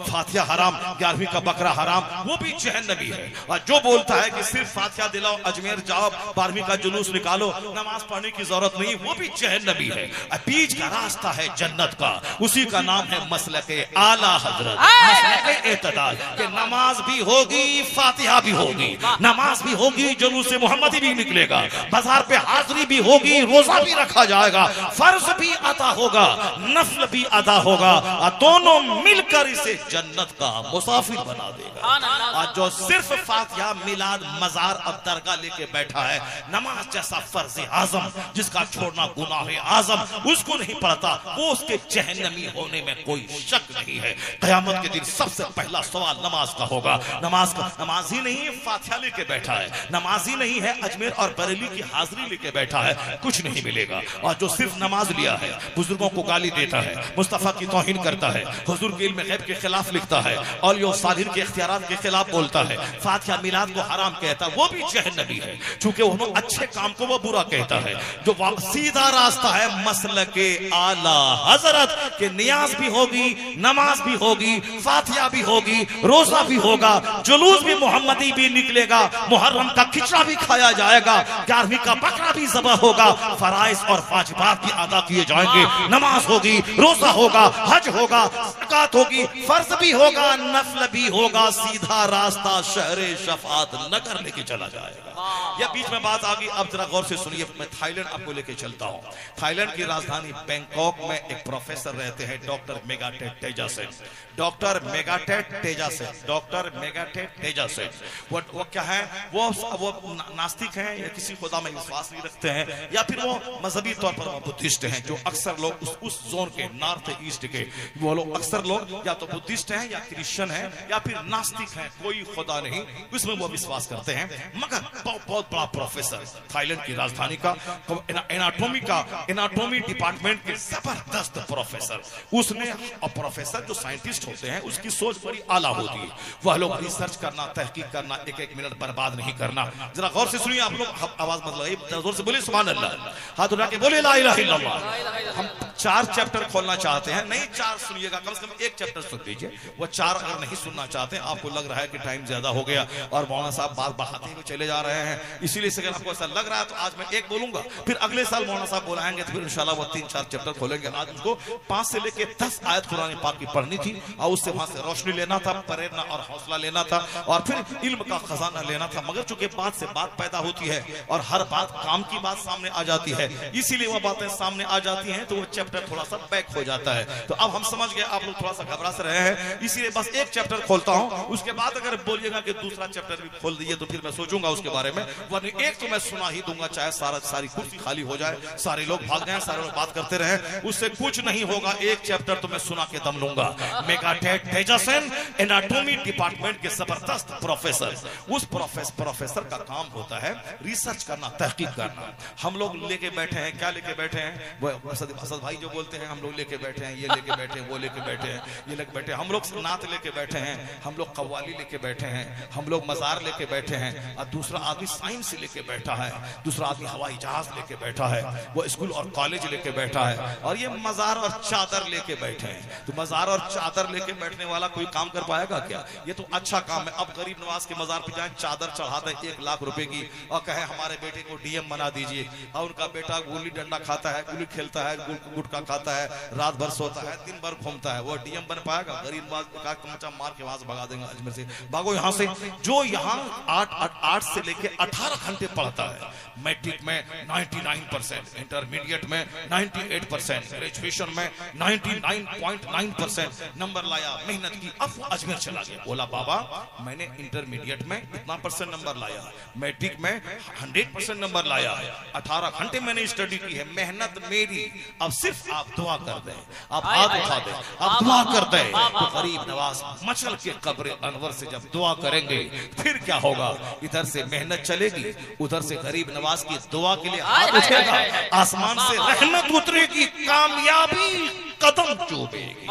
Speaker 1: फातिहा हराम, 11वीं का बकरा हराम, वो भी जहन्नमी है। और जो बोलता है कि सिर्फ फातिहा दिलाओ, अजमेर जाओ, 12वीं का जुलूस निकालो, नमाज पढ़ने की जरूरत नहीं, वो भी जहन्नमी है। बीच का रास्ता है जन्नत का, उसी का नाम है मसलके आला हजरत, मसलके एतदाल, कि नमाज भी होगी, फातिहा भी होगी, नमाज भी होगी, जुलूस मोहम्मदी भी निकलेगा, बाजार पे हाजिरी भी होगी, रोजा भी रखा जाएगा, फर्ज भी अदा होगा, नफल भी अदा होगा, और दोनों मिलकर इसे जन्नत का मुसाफिर बना देगा। और जो सिर्फ फातिहा, मिलाद, मजार और दरगाह लेके बैठा है, नमाज जैसा फर्ज आजम जिसका छोड़ना गुनाह आजम, उसको नहीं पढ़ता, वो उसके जहन्नमी होने में कोई शक नहीं है। क़यामत के दिन सबसे पहला सवाल नमाज का होगा। नमाज ही नहीं है, फातिहा लेके बैठा है, नमाज ही नहीं है, अजमेर और बरेली की हाजिरी लेके बैठा है, कुछ नहीं मिलेगा। और जो सिर्फ नमाज लिया है, बुजुर्गों को गाली देता है, मुस्तफा की तौहीन करता है, हुजूर के इल्म गैब के खिलाफ लिखता है, औलिया सालिहीन के इख्तियारात के खिलाफ बोलता है, फातिहा मिलाद को हराम कहता है, वो भी जहन्नमी है, क्योंकि उन्होंने अच्छे काम को वो बुरा कहता है। जो सीधा रास्ता है मसलके आला हजरत, के नियाज भी होगी, नमाज भी होगी, फातिहा भी होगी, रोजा भी होगा, जुलूस भी मोहम्मदी भी निकलेगा, मुहर्रम का खिचड़ा भी खाया जाएगा, 11वीं का बकरा भी ज़बह होगा, फराइज और वाजिबात भी अदा किए जाएंगे, नमाज होगी, रोजा होगा, हज होगा, ज़कात होगी, फर्ज भी होगा, नफल भी होगा, सीधा रास्ता शहरे शफात नगर लेके चला जाएगा। यह बीच में बात आ गई, अब जरा गौर से सुनिए। मैं थाईलैंड आपको लेके चलता हूँ। थाईलैंड की राजधानी बैंकॉक में एक प्रोफेसर रहते हैं, डॉक्टर मेगाटेट तेजासेन। डॉक्टर मेगाटेट तेजासेन, डॉक्टर मेगाटेट तेजासेन वो क्या है? वो नास्तिक हैं, या किसी खुदा में विश्वास नहीं रखते हैं, या फिर वो मजहबी तौर पर बुद्धिस्ट हैं। जो अक्सर लोग उस जोन के नॉर्थ ईस्ट के वो लोग अक्सर लोग या तो बुद्धिस्ट हैं, या क्रिश्चियन हैं, या फिर नास्तिक हैं, कोई खुदा नहीं, उसमें वो विश्वास करते हैं। मगर बहुत बड़ा प्रोफेसर, थाईलैंड की राजधानी का एनाटॉमी डिपार्टमेंट के जबरदस्त प्रोफेसर, उसने, और प्रोफेसर जो साइंटिस्ट होते हैं उसकी सोच बड़ी आला होती है। वह लोग रिसर्च करना, तहकीक करना, एक एक मिनट बर्बाद नहीं करना। जरा गौर से सुनिए आप लोग, आवाज मत लगाइए, जोर से बोले सुभान अल्लाह, हाथ उठा के बोले ला इलाहा इल्लल्लाह। हम 4 चैप्टर खोलना चाहते हैं, नहीं 4 सुनिएगा, कम से कम 1 चैप्टर सुन लीजिए। वो 4 अगर नहीं सुनना चाहते हैं, आपको लग रहा है कि टाइम ज्यादा हो गया और मौलाना साहब बात बढ़ाते हुए चले जा रहे हैं, इसीलिए अगर आपको ऐसा लग रहा है तो आज मैं 1 बोलूंगा, फिर अगले साल मौलाना साहब बुलाएंगे तो फिर इंशाल्लाह वो 3-4 चैप्टर खोलेंगे। आज उसको 5 से लेके 10 आयत कुरान पाक की पढ़नी थी और उससे वहां से रोशनी लेना था, प्रेरणा और हौसला लेना था और फिर इल्म का खजाना लेना था। मगर चूंकि बात से बात पैदा होती है और हर बात काम की बात सामने आ जाती है, इसीलिए वो बातें सामने आ जाती हैं तो वो चैप्टर थोड़ा सा बैक हो जाता है। तो अब हम समझ गए, आप लोग थोड़ा सा घबरा से रहे हैं, इसीलिए बस 1 चैप्टर खोलता हूं, उसके बाद अगर बोलिएगा कि दूसरा चैप्टर भी खोल दीजिए तो फिर मैं सोचूंगा उसके बारे में, वरना 1 तो मैं सुना ही दूंगा, चाहे सारी कुर्सी खाली हो जाए, सारे लोग भाग जाएं, सारे लोग बात करते रहे, उससे कुछ नहीं होगा। 1 चैप्टर तो मैं सुना के दम लूंगा। मेगा तेजस्विन एनाटॉमी डिपार्टमेंट के जबरदस्त प्रोफेसर, उस प्रोफेसर का काम होता है रिसर्च करना, तहकीक करना। हम लोग लेके बैठे हैं, क्या लेके बैठे हैं, वो असद भाई जो बोलते हैं हम लोग लेके बैठे हैं, ये लेके बैठे हैं, वो लेके बैठे हैं, ये लेके बैठे हैं, हम लोग नात लेके बैठे हैं, हम लोग कव्वाली लेके बैठे हैं, हम लोग मजार लेके बैठे हैं, और दूसरा आदमी साइंस लेके बैठा है, दूसरा आदमी हवाई जहाज लेके बैठा है, वो स्कूल और कॉलेज लेके बैठा है, और ये मजार और चादर लेके बैठे हैं। तो मजार और चादर लेके बैठने वाला कोई काम कर पाएगा क्या? ये तो अच्छा काम है। अब गरीब नवाज के मजार पे जाए, चादर चढ़ा दे 1 लाख रुपए की और कहे हमारे बेटे को डीएम बना दीजिए, और उनका बेटा गुल्ली डंडा खाता है, गुल्ली खेलता है, गुटखा खाता है, रात भर सोता है, दिन भर घूमता है, वो डीएम बन पाएगा? गरीब नवाज का कमचा मार के वहां से भगा देंगे, अजमेर से भागो यहाँ से। जो यहाँ 8 से लेके 18 घंटे पढ़ता है, मैट्रिक में 99%, इंटरमीडिएट में 98%, ग्रेजुएशन में 99.9% नंबर लाया, मेहनत की, अब अजमेर चला गया। बोला बाबा मैंने इंटरमीडिएट में इतना % नंबर लाया, मैट्रिक में 100% नंबर लाया, 18 घंटे मैंने स्टडी की है, मेहनत मेरी, अब सिर्फ आप दुआ कर दें, आप हाथ उठा दें, आप दुआ कर दें। तो गरीब नवाज मचल के कब्र अनवर से जब दुआ करेंगे फिर क्या होगा? इधर से मेहनत चलेगी, उधर से गरीब नवाज की दुआ के लिए हाथ उठेगा, आसमान से रहमत उतरेगी, कामयाबी कदम चूमेगी।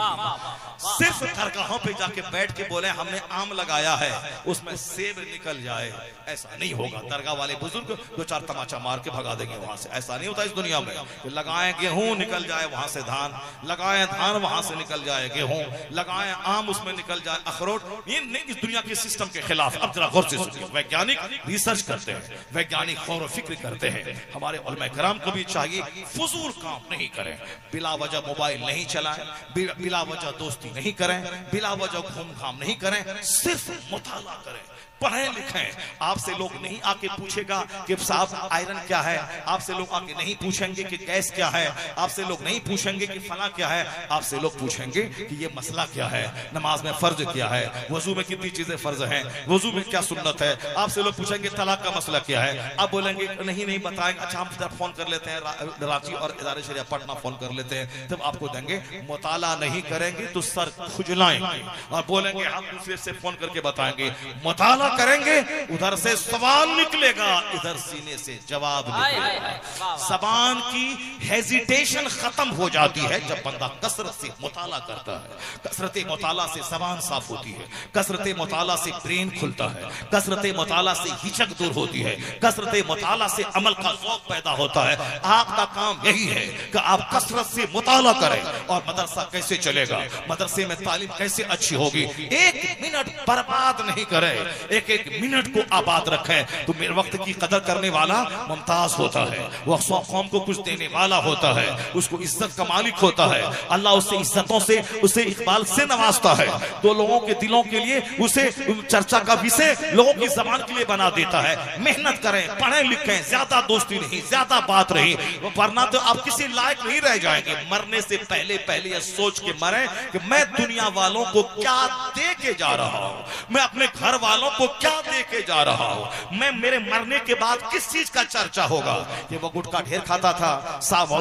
Speaker 1: सिर्फ दरगाहों पे जाके बैठ के बोले हमने आम लगाया है, उसमें सेब निकल जाए, ऐसा नहीं होगा। दरगाह वाले बुजुर्ग 2-4 तमाचा मार के भगा देंगे वहां से। ऐसा नहीं होता इस दुनिया में। लगाएं गेहूं निकल जाए वहां से धान, लगाएं धान वहां से निकल जाए गेहूं, लगाएं आम उसमें निकल जाए अखरोट। ये नहीं इस दुनिया के सिस्टम के खिलाफ। अब जरा गौर से सुनिए, वैज्ञानिक रिसर्च करते हैं, वैज्ञानिक गौर व फिक्र करते हैं। हमारे उलमा किराम को भी चाहिए फजूल काम नहीं करें, बिला वजह मोबाइल नहीं चलाएं, बिला वजह दोस्ती नहीं करें, बिला वजह घूम घाम नहीं करें, सिर्फ मुताला करें, पढ़ें लिखें। आपसे लोग नहीं आके पूछेगा कि साहब आयरन क्या है, आपसे लोग आके नहीं पूछेंगे कि गैस क्या है, आपसे लोग नहीं पूछेंगे कि फला क्या है, आपसे लोग पूछेंगे कि ये मसला क्या है, नमाज में फर्ज क्या है, वजू में कितनी चीजें फर्ज हैं, वजू में क्या सुन्नत है। आपसे लोग पूछेंगे तलाक का मसला क्या है, आप बोलेंगे नहीं बताएंगे। अच्छा हम जब फोन कर लेते हैं रांची और इदारे शरिया पटना फोन कर लेते हैं, तब आपको देंगे। मुताला नहीं करेंगे तो सर खुजलाएंगे और बोलेंगे हम दूसरे से फोन करके बताएंगे। मुताला करेंगे, उधर से सवाल निकलेगा, इधर सीने से जवाब निकलेगा। जबान की हेजिटेशन खत्म हो जाती है जब बंदा कसरत से मुताला करता है। कसरत मुताला से जबान साफ होती है, कसरत मुताला से ब्रेन खुलता है, कसरत मुताला से हिचक दूर होती है, कसरत मुताला से अमल का ज़ौक़ पैदा होता है। आपका काम यही है कि आप कसरत से मुताला करें। और मदरसा कैसे चलेगा, मदरसे में तालीम कैसे अच्छी होगी, 1 मिनट बर्बाद नहीं करें, एक मिनट को आबाद रखें। तो मेरे वक्त की कदर करने वाला मुमताज होता है, वह कौम को कुछ देने वाला होता है, उसको इज्जत का मालिक होता है। अल्लाह उससे इज्जतों से, उसे इकबाल से नवाजता है, तो लोगों के दिलों के लिए उसे चर्चा का विषय लोगों की जबान के लिए बना देता है। मेहनत करें, पढ़ें लिखें, ज्यादा दोस्ती नहीं, ज्यादा बात नहीं, वरना तो आप किसी लायक नहीं रह जाएंगे। मरने से पहले ये सोच के मरे कि मैं दुनिया वालों को क्या दे के जा रहा हूं, मैं अपने घर वालों को क्या दे के जा रहा हूं, मैं मेरे मरने के बाद किस चीज का चर्चा होगा। ये वो गुटखा ढेर खाता था साहब,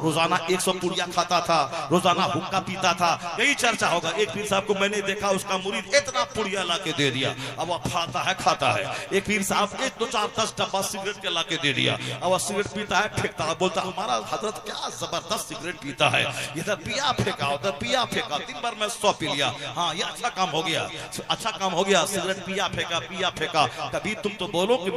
Speaker 1: रोजाना 100 पुड़िया खाता था, रोजाना हुक्का पीता था, यही चर्चा होगा। एक पीर साहब को मैंने देखा, उसका मुरीद इतना पुड़िया ला के दे दिया, अब वो खाता है। एक पीर साहब 1-2-4-10 डब्बा सिगरेट के ला के दे दिया, अब वो सिगरेट पीता है, फेंकता है, बोलता हमारा हजरत क्या जबरदस्त सिगरेट पीता है, इधर पिया फेंका, उधर पिया फेंका, दिन भर में 100 पी लिया। हाँ ये अच्छा काम हो गया, अच्छा काम हो गया, सिगरेट पिया फेंका फेंका, पिया फेंका। कभी तुम तो बोलो कि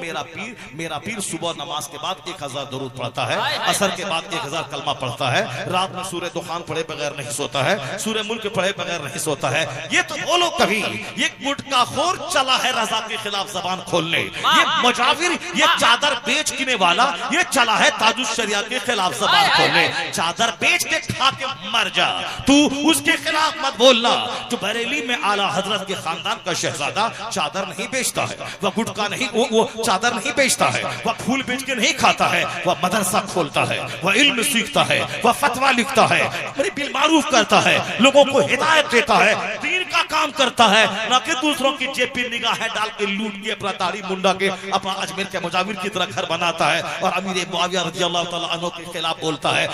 Speaker 1: मेरा पीर सुबह नमाज के बाद 1000 दरूद पढ़ता है, असर के बाद 1000 कलमा पढ़ता है, रात में सूरह दुखान पढ़े बगैर नहीं सोता है, सूरह मुल्क पढ़े बगैर नहीं सोता है। ये तो बोलो कभी। ये गुटखाखोर चला है रजा के खिलाफ जबान खोलने, ये मुजाविर, ये चादर बेचने वाला, ये चला है ताजुश शरिया के खिलाफ जबान खोलने। चादर बेच के खा के मर जा, तू उसके खिलाफ मत बोलना। जो बरेली में आला हजरत के खानदान का शहजादा चादर नहीं बेचता है, वह गुटखा नहीं, वो चादर नहीं बेचता है, वह फूल बेच के नहीं खाता है, वह मदरसा खोलता है, वह इल्म सीखता है, वह फतवा लिखता है, बड़ी बिल मारूफ करता है, लोगों को हिदायत देता है, दीन का काम करता है, ना कि दूसरों की जेब पे निगाहें डाल के लूट के अपना दाढ़ी मुंडा के अपना अजमेर के मुजाविर की तरह घर बनाता है और अमीर मुआविया रज़ियल्लाहु तआला अन्हु के खिलाफ बोलता है।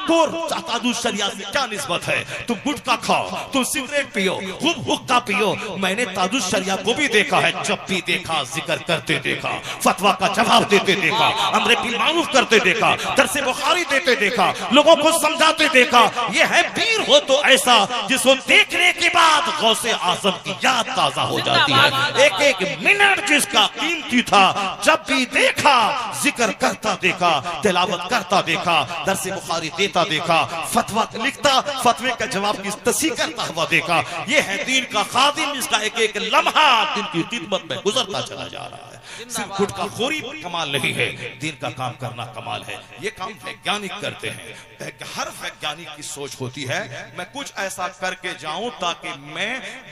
Speaker 1: तुम ताजुश शरिया से क्या निस्बत है? तुम गुटखा खाओ, तुम सिगरेट पियो, खूब हुक्का पियो। मैंने ताजुश शरिया को भी देखा है, जब भी देखा जिक्र करते देखा, फतवा का जवाब देते देखा, अमरे बिल मारूफ करते देखा, दरसे बुखारी देते देखा, लोगों को समझाते देखा। ये है पीर हो तो ऐसा जिसको देखने के बाद गौसे आजम की याद ताजा हो जाती है। एक एक मिनट जिसका कीमती था, जब भी देखा जिक्र करता देखा, तिलावत करता देखा, दरसे बुखारी देता देखा, फतवा लिखता, फतवे का जवाब की तस्सीह करता हुआ देखा। ये है दीन का खादिम, जिसका एक एक लम्हा दिन की खिदमत में गुजरता चला जा रहा है। सिर्फ गुटखाखोरी कमाल नहीं है, दीन का काम करना कमाल है। ये काम वैज्ञानिक करते हैं। हर वैज्ञानिक की सोच होती है मैं कुछ ऐसा करके जाऊं ताकि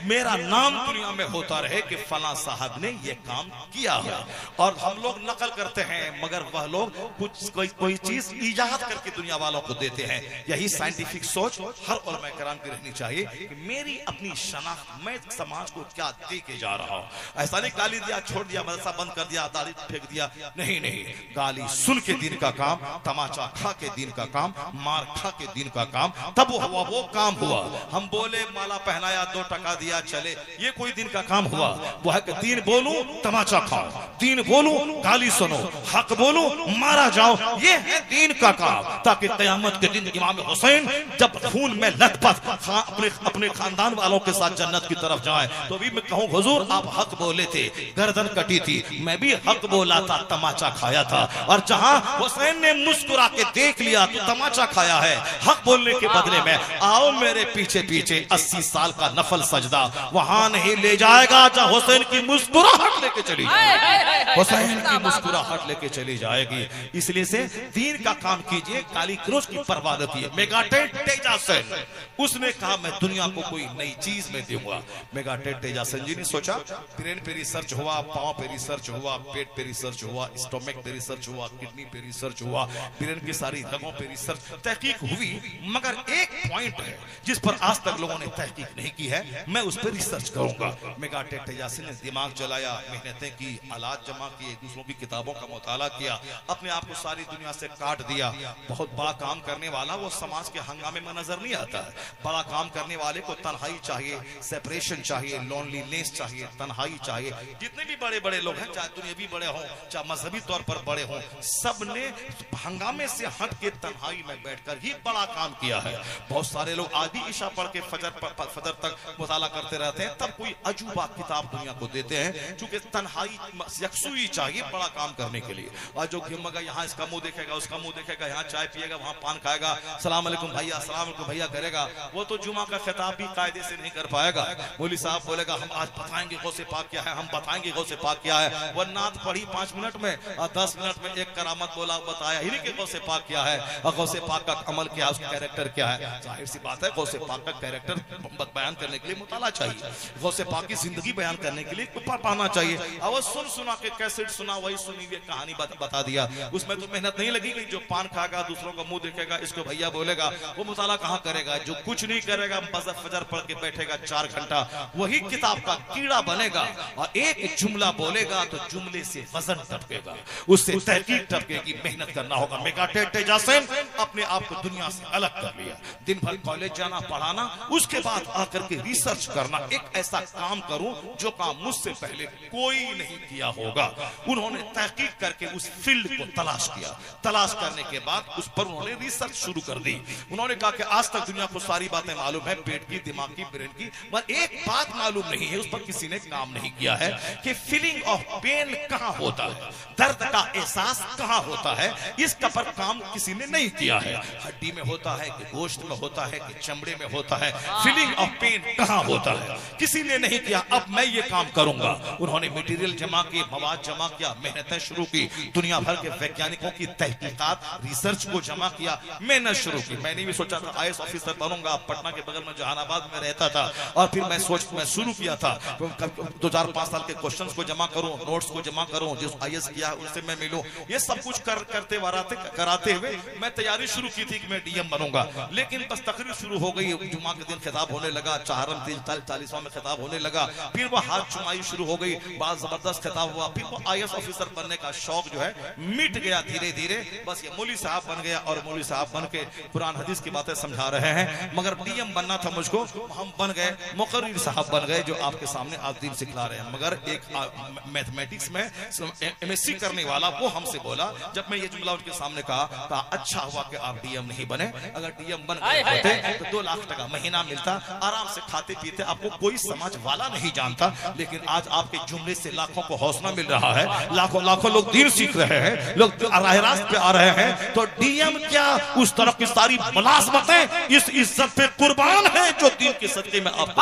Speaker 1: मेरा नाम दुनिया में होता रहे कि फला साहब ने ये काम किया है। और हम लोग नकल करते हैं, मगर वह लोग कोई चीज इजाद करके दुनिया वालों को देते हैं। यही साइंटिफिक सोच हर उलमा कराम की रहनी चाहिए कि मेरी अपनी शनाख्त, मैं समाज को क्या दे के जा रहा हूं। ऐसा नहीं गाली दिया, छोड़ दिया, मदरसा बंद कर दिया, दाढ़ी फेंक दिया, नहीं नहीं। गाली सुन के दिन का काम, तमाचा खा के दिन का काम, मार खा के दिन का काम, तब वो काम हुआ। हम बोले माला पहनाया, 2 टका दिया, चले, ये कोई दिन का काम हुआ? वो है कि दीन बोलूं तमाचा खाओ, दीन बोलूं गाली सुनो, हक बोलूं मारा जाओ, ये है दीन का काम। ताकि कयामत के दिन इमाम हुसैन जब खून में लथपथ अपने खानदान वालों के साथ जन्नत की तरफ जाए तो भी मैं कहूं हुजूर आप हक बोले थे, गर्दन कटी थी, मैं भी हक बोला था, तमाचा खाया था। और जहां हुसैन ने मुस्कुरा के देख लिया तो तमाचा खाया है, हक बोलने के बदले में आओ मेरे पीछे पीछे 80 साल का नफल सजदा वहां नहीं ले जाएगा जहां हुसैन की मुस्कुराहट लेके चली जाएगी, हुसैन की मुस्कुराहट लेके चली जाएगी। इसलिए से दीन का काम कीजिए, काली क्रोश की परवाह न कीजिए। मेगाटेट तेजासन उसने कहा मैं दुनिया को कोई नई चीज में दूंगा। मेगाटेट तेजासन जी ने सोचा, ब्रेन पे रिसर्च हुआ, पांव पे रिसर्च हुआ, पेट पे रिसर्च हुआ, स्टोमक पे रिसर्च हुआ, किडनी पे रिसर्च हुआ, ब्रेन की सारी रगों पे रिसर्च तहकीक हुई, मगर एक पॉइंट है जिस पर आज तक लोगों ने तहकीक नहीं की है, मैं उस पर रिसर्च करूंगा। मेगाटेट तेजासन ने दिमाग चलाया, मेहनतें की, आलात जमा किए, दूसरों की किताबों का मुताला किया, अपने आप को सारी दुनिया से काट दिया। बहुत बड़ा काम करने वाला वो समाज के हंगामे में नजर नहीं आता है। बड़ा काम करने वाले को तन्हाई चाहिए, सेपरेशन चाहिए, लोनलीनेस चाहिए, तन्हाई चाहिए। जितने भी बड़े बड़े लोग हैं, चाहे दुनियावी बड़े हों, चाहे मजहबी तौर पर बड़े हों, सब ने हंगामे से हट के तन्हाई में बैठकर ही बड़ा काम किया है। बहुत सारे लोग आज भी ईशा पढ़ के फजर तक मुताला करते रहते हैं, तब कोई अजूबा किताब दुनिया को देते हैं, क्योंकि तन्हाई यकसुई चाहिए बड़ा काम करने के लिए। और जो घूमेगा यहाँ इसका मुंह देखेगा, उसका मुंह देखेगा, यहाँ चाय पिएगा, वहां पान खाएगा, सलाम अलैकुम भैया, सलाम अलैकुम भैया करेगा, वो तो जुमा का खिताब भी कायदे से नहीं कर पाएगा। मौलवी साहब बोलेगा हम आज बताएंगे गौसे पाक क्या है, हम बताएंगे गौसे पाक क्या है। वो नात पढ़ी 5 मिनट में और 10 मिनट में एक करामत बोला, बताया ही नहीं कि गौसे पाक क्या है और गौसे पाक का अमल क्या है, उसका कैरेक्टर क्या है। जाहिर सी बात है गौसे पाक का कैरेक्टर बयान करने के लिए मुताला चाहिए, गौसे पाक की जिंदगी बयान करने के लिए पाना चाहिए। और सुना के कैसेट सुना, वही सुनी हुई कहानी बता दिया, उसमें तो मेहनत नहीं लगी कि जो पान खाएगा, दूसरों का मुंह देखेगा, इसको भैया बोलेगा, वो मुताला कहां करेगा। जो कुछ नहीं करेगा, फजर पढ़ के बैठेगा 4 घंटा, वही किताब का कीड़ा बनेगा और एक जुमला बोलेगा तो जुमले से वजन टपकेगा, उससे तहकीक टपकेगी, मेहनत करना होगा। मेगाटेजासेन अपने आप को दुनिया से अलग कर लिया। दिन भर कॉलेज जाना, पढ़ाना, उसके बाद आकर के रिसर्च करना, एक ऐसा काम करूं जो काम मुझसे पहले कोई नहीं किया होगा। उन्होंने तहकीक करके उस फील्ड को तलाश किया। तलाश करने के बाद उस पर उन्होंने रिसर्च शुरू कर दी। उन्होंने कहा कि आज तक दुनिया को सारी बातें मालूम है, पेट की, दिमाग की, ब्रेन की, पर एक बात मालूम नहीं है, उस पर किसी ने काम नहीं किया है कि फीलिंग ऑफ पेन कहां होता है, दर्द का एहसास कहां होता है। इसका पर काम किसी ने नहीं किया है। हड्डी में होता है कि गोश्त में होता है कि चमड़े में होता है, फीलिंग ऑफ पेन कहां होता है, किसी ने नहीं किया। अब मैं ये काम करूंगा। उन्होंने मटेरियल जमा किए, मवाद जमा किया, मेहनतें शुरू की, दुनिया भर के वैज्ञानिकों की तहकीकात, रिसर्च को जमा किया, मेहनत शुरू की। मैंने भी सोचा था IAS ऑफिसर बनूंगा, पटना के बगल में जहानाबाद में रहता था, और फिर मैं शुरू किया था 2005 साल के क्वेश्चंस को जमा करूं, नोट्स को जमा करूं, जिस IAS किया उनसे मैं मिलूं। ये सब कुछ करते कराते हुए मैं तैयारी शुरू की थी कि मैं DM बनूंगा। लेकिन बस तकरीर शुरू हो गई, जुमा के दिन खिताब होने लगा, चाहरम 40वां में खिताब होने लगा, फिर वो हाथ चुमाई शुरू हो गई, बाद जबरदस्त खिताब हुआ, फिर वो IAS ऑफिसर बनने का शौक जो है मिट गया धीरे धीरे। बस ये मौलवी साहब बन गया, और मौलवी साहब बन के कुरान हदीस की बातें समझा रहे हैं। मगर DM बनना था मुझको, हम बन गए, मुकर्रिर साहब बन गए, जो आपके सामने आज दिन सिखला रहे हैं। मगर एक मैथमेटिक्स में MSc करने वाला वो हमसे बोला, जब मैं ये जुमला उनके सामने कहा अच्छा हुआ कि आप DM नहीं बने, अगर DM बन गए होते तो 2 लाख टका महीना मिलता, आराम से खाते पीते, आपको कोई समाज वाला नहीं जानता। लेकिन आज आपके जुमले से लाखों को हौसला मिल रहा है, लाखों लोग दीन सीख रहे हैं, लोग राह रास्त पे आ रहे हैं। तो DM क्या, उस तरफ की सारी मुलाजमतें इस इज्जत पे कुर्बान है जो दीन के सदके में आप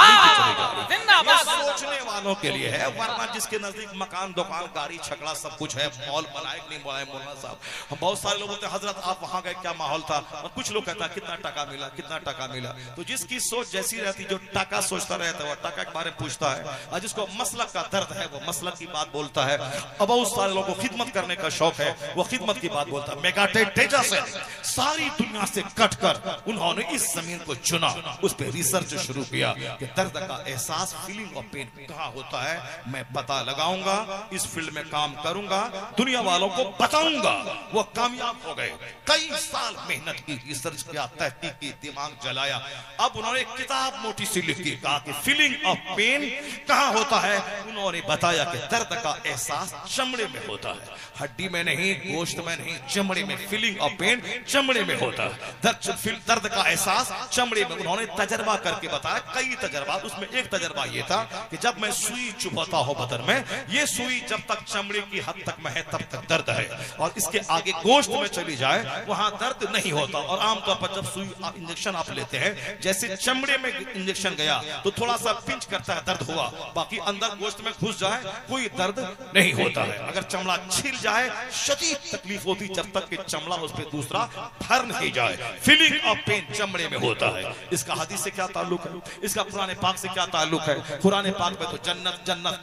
Speaker 1: सोचने वालों के लिए है। वरना जिसके नजदीक मकान, दुकान, गाड़ी, छकड़ा सब कुछ है, मॉल बनाए नहीं बनाए, मौलाना साहब, बहुत सारे लोग बोलते हैं हजरत आप वहां गए क्या माहौल था, और कुछ लोग कहता कितना टका मिला, कितना टका मिला। तो जिसकी सोच जैसी रहती, जो टका सोचता रहता है वो टका के बारे में पूछता है, और जिसको मसलक का दर्द है वो मसलक की बात बोलता है। अब बहुत सारे लोगों को खिदमत करने का शौक है, वो खिदमत की बात बोलता है। मेगाटेजासेन सारी दुनिया से कटकर उन्होंने इस जमीन को चुना, उस पर रिसर्च शुरू किया कि दर्द का एहसास, फीलिंग ऑफ पेन कहां होता है। मैं पता लगाऊंगा, इस फील्ड में काम करूंगा, दुनिया वालों को बताऊंगा। वो कामयाब हो गए, कई साल मेहनत की, रिसर्च किया, तहकीक की, दिमाग जलाया। अब उन्होंने एक किताब मोटी सी लिखी, कहा कि फीलिंग ऑफ पेन कहां होता है। उन्होंने बताया कि दर्द का एहसास चमड़े में होता है, हड्डी में नहीं, गोश्त में नहीं, चमड़े में। फीलिंग ऑफ पेन चमड़े में होता है, दर्द का एहसास चमड़े में। उन्होंने तजर्बा करके बताया, कई तजर्बा, उसमें एक तजर्बा यह था कि जब मैं सुई चुभता हूं बदन में, ये सुई जब तक चमड़े की हद तक में है तब तक दर्द है, और इसके आगे गोश्त में चली जाए वहां दर्द नहीं होता। और आमतौर पर जब सुई इंजेक्शन आप लेते हैं, जैसे चमड़े में इंजेक्शन गया तो थोड़ा सा पिंच करता है, दर्द हुआ, बाकी अंदर गोश्त में घुस जाए कोई दर्द नहीं होता है। अगर चमड़ा छिल जाए शदीद तकलीफ होती, जब तक कि चमड़ा उस पर दूसरा भर नहीं जाए। फीलिंग ऑफ पेन चमड़े में होता है। इसका हदीस से क्या ताल्लुक है, इसका कुरान पाक से क्या ताल्लुक है। कुरान पाक में तो जन्नत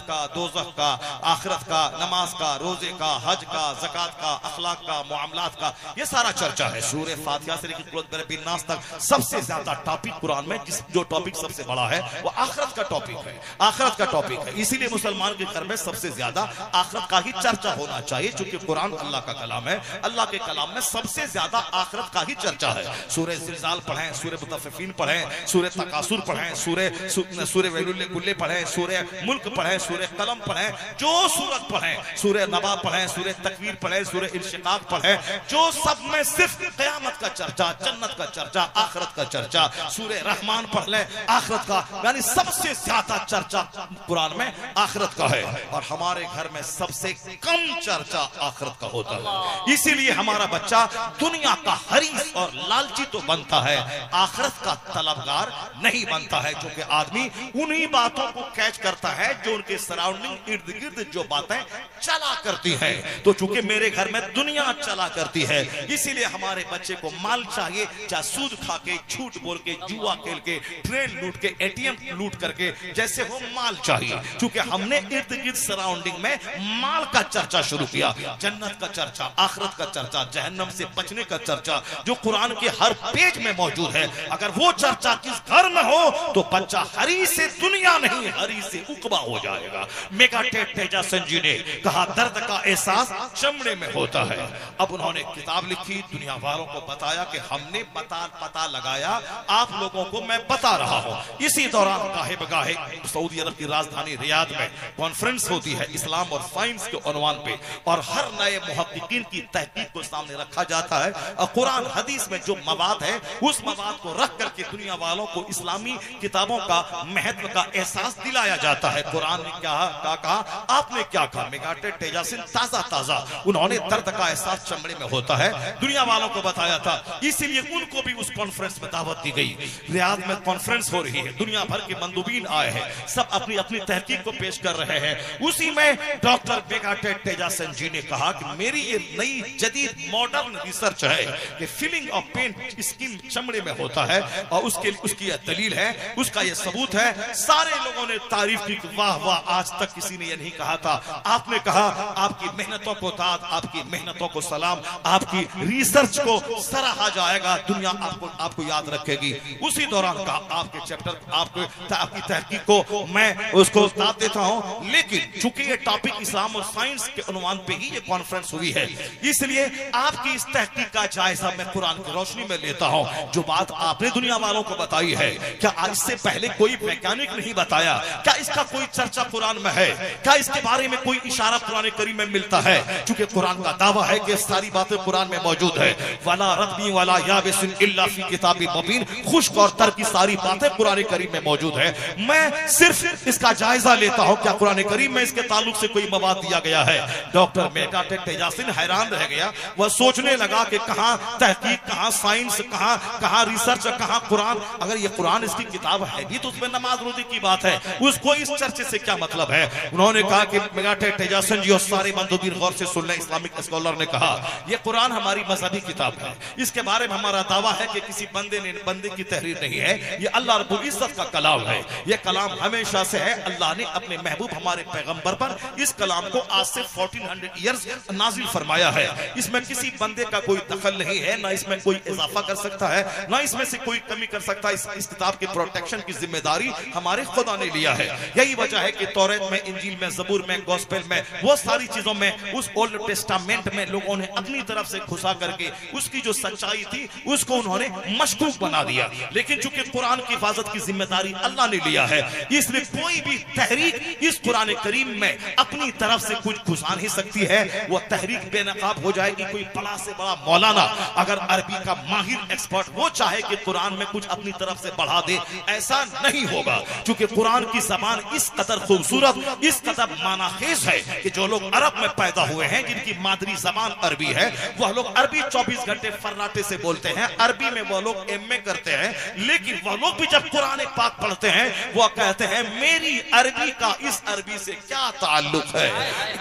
Speaker 1: का, दोज़ख का, आखिरत का, नमाज का, रोजे का, हज का, ज़कात का, अखलाक का, मुआमलात का, ये सारा चर्चा है। सूरह फातिहा से लेकर सूरह बिन्नास तक सबसे ज्यादा टॉपिक कुरान में, जो टॉपिक सबसे बड़ा है वो आखिरत का टॉपिक है, आखिरत का टॉपिक है। इसीलिए मुसलमान के घर में सबसे ज्यादा आखिरत का ही चर्चा होना चाहिए, क्योंकि कुरान अल्लाह का कलाम है। अल्लाह के कलाम में सबसे ज्यादा आखिरत का ही चर्चा है। सूरह ज़िलज़ाल पढ़ें, सूरह मुतफ़्फ़िफ़ीन पढ़ें, सूरह तकासुर पढ़ें, सूरह वैलुल कुल्ले पढ़ें, सूरह मुल्क पढ़ें, सूरह कलम पढ़ें, जो सूरत पढ़ें, सूरह नबा पढ़ें, सूरह तकवीर पढ़ें, सूरह इंशिकाक पढ़ें, जो सब में सिर्फ क़यामत का चर्चा, जन्नत का चर्चा, आखिरत का चर्चा। सूरह रहमान पढ़ लें, आखिरत का, यानी सबसे ज्यादा चर्चा कुरान में आखिरत का है। और हमारे घर में सबसे कम चर्चा आखिरत का होता है। इसीलिए हमारा बच्चा दुनिया का हरीस और लालची तो बनता है, आखिरत का तलबगार नहीं बनता है, क्योंकि आदमी उन्हीं बातों को कैच करता है जो उनके सराउंडिंग, इर्द गिर्द जो बातें चला करती है। तो चूंकि मेरे घर में दुनिया चला करती है, इसीलिए हमारे बच्चे को माल चाहिए, चाहे सूद खा के, झूठ बोल के, जुआ खेल के, ट्रेन लूट के, ATM लूट करके, जैसे वो माल चाहिए। क्योंकि हमने इर्द गिर्द सराउंडिंग में माल का चर्चा शुरू किया, जन्नत का चर्चा, आखिरत का चर्चा, जहन्नम से बचने का चर्चा, जो कुरान के हर पेज में मौजूद है। अगर वो चर्चा किस घर में हो तो बच्चा हरी से दुनिया नहीं, हरी से उकबा हो जाएगा। मेगा तेजासन जी ने कहा दर्द का एहसास चमड़े में होता है। अब उन्होंने किताब लिखी, दुनिया वालों को बताया कि हमने पता लगाया, आप लोगों को मैं बता रहा हूं। इसी दौरान गाहे बगाहे सऊदी अरब की राजधानी रियाद में कॉन्फ्रेंस होती है इस्लाम और साइंस के उन्वान पे, और हर नए मुहक्किकीन की तहकीक को सामने रखा जाता है और कुरान हदीस में जो मवाद है उस मवाद को रख करके दुनिया वालों को इस्लामी किताबों का महत्व का एहसास दिलाया जाता है। कुरान ने क्या कहा, आपने क्या कहा। मेगा तेजासन ताजा उन्होंने दर्द का एहसास चमड़े में होता है दुनिया वालों को बताया था, इसीलिए उनको भी उस कॉन्फ्रेंस में दावत दी गई। रियाद में कॉन्फ्रेंस हो रही है, दुनिया भर के मंदुबीन आए हैं, सब अपनी अपनी तहकीक को पेश कर रहे हैं। उसी में डॉक्टर मेगा तेजासन जी ने कहा कि मेरी ये नई जदीद मॉडर्न रिसर्च है कि फीलिंग ऑफ पेन स्किन चमड़े में होता है, और उसकी यह दलील है, उसका यह सबूत है। सारे लोगों ने तारीफ की, वाह वाह, आज तक किसी ने यह नहीं कहा था। आपने कहा आपकी मेहनतों को दाद, आपकी मेहनतों को सलाम, आपकी रिसर्च को सराहा जाएगा, दुनिया आपको याद रखेगी। उसी दौरान कहा आपके चैप्टर, आपकी तहकीक को मैं उसको दाद देता हूं, लेकिन चूंकि ये टॉपिक इस्लाम और साइंस के उन्वान पे ही ये कॉन्फ्रेंस हुई है, इसलिए आपकी इस तहकीक का जायजा मैं कुरान की रोशनी में लेता हूं। जो बात आपने दुनिया वालों को बताई है, क्या आज से पहले कोई वैज्ञानिक नहीं बताया? क्या इसका कोई चर्चा कुरान में है? क्या इसके बारे में कोई इशारा कुरान करीम में मिलता है? क्योंकि कुरान का दावा है कि सारी बातें कुरान में मौजूद है। वाला रत्बी वाला याबिसिन इल्ला फी किताबिन मुबीन, खुश्क और तर की सारी बातें कुरान करीम में मौजूद है। मैं सिर्फ इसका जायजा लेता हूं, क्या कुरान करीम में इसके ताल्लुक से कोई मवाद दिया गया है? डॉक्टर मेगा तेजासन हैरान रह गया, वह सोचने लगा कि कहां तहकीक, कहां साइंस, कहां रिसर्च, कहां कुरान। अगर ये कुरान इसकी किताब है भी तो उसमें नमाज रोजे की बात है, उसको इस चर्चे से क्या मतलब है? उन्होंने कहा कि मेगा तेजासन जी और सारे मंदुबीन गौर से सुन लें, इस्लामिक स्कॉलर ने कहा यह कुरान हमारी मजहबी किताब है, इसके बारे में हमारा दावा है कि किसी बंदे की तहरीर नहीं है, यह अल्लाह रब्बुल इज्जत का कलाम है। यह कलाम हमेशा से है, अल्लाह ने अपने महबूब हमारे पैगंबर पर इस कलाम को आज से 1400 ईयर्स नाजिल फरमाया है। इसमें किसी बंदे का कोई दखल नहीं है, ना इसमें कोई इजाफा कर सकता है, ना इसमें से कोई कमी कर सकता है। इस किताब के प्रोटेक्शन की जिम्मेदारी हमारे खुदा ने लिया है। यही वजह है कि तौरात में, इंजील में, ज़बूर में, गॉस्पेल में, वो सारी चीजों में, उस ओल्ड टेस्टामेंट में लोगों ने अपनी तरफ से घुसा करके उसकी जो सच्चाई थी उसको उन्होंने मशकूक बना दिया। लेकिन चूंकि कुरान की हिफाजत की जिम्मेदारी अल्लाह ने लिया है, इसलिए कोई भी तहरीक इस कुरान करीम में अपनी तरफ से कुछ घुसा नहीं सकती है। वो तहरीक बेनकाब हो जाएगी। कोई बड़ा से बड़ा मौलाना अगर अरबी का माहिर एक्सपर्ट वो चाहे कि कुरान में कुछ अपनी तरफ से बढ़ा दे, ऐसा नहीं होगा, क्योंकि कुरान की जबान इस कदर खूबसूरत, इस कदर मानाखेज है कि जो लोग अरब में पैदा हुए हैं, जिनकी मादरी जबान अरबी है, वह लोग अरबी 24 घंटे फर्राटे से बोलते हैं, अरबी में वह लोग एमए करते हैं, लेकिन वह लोग भी जब कुरान पाक पढ़ते हैं वह कहते हैं मेरी अरबी का इस अरबी से क्या ताल्लुक है,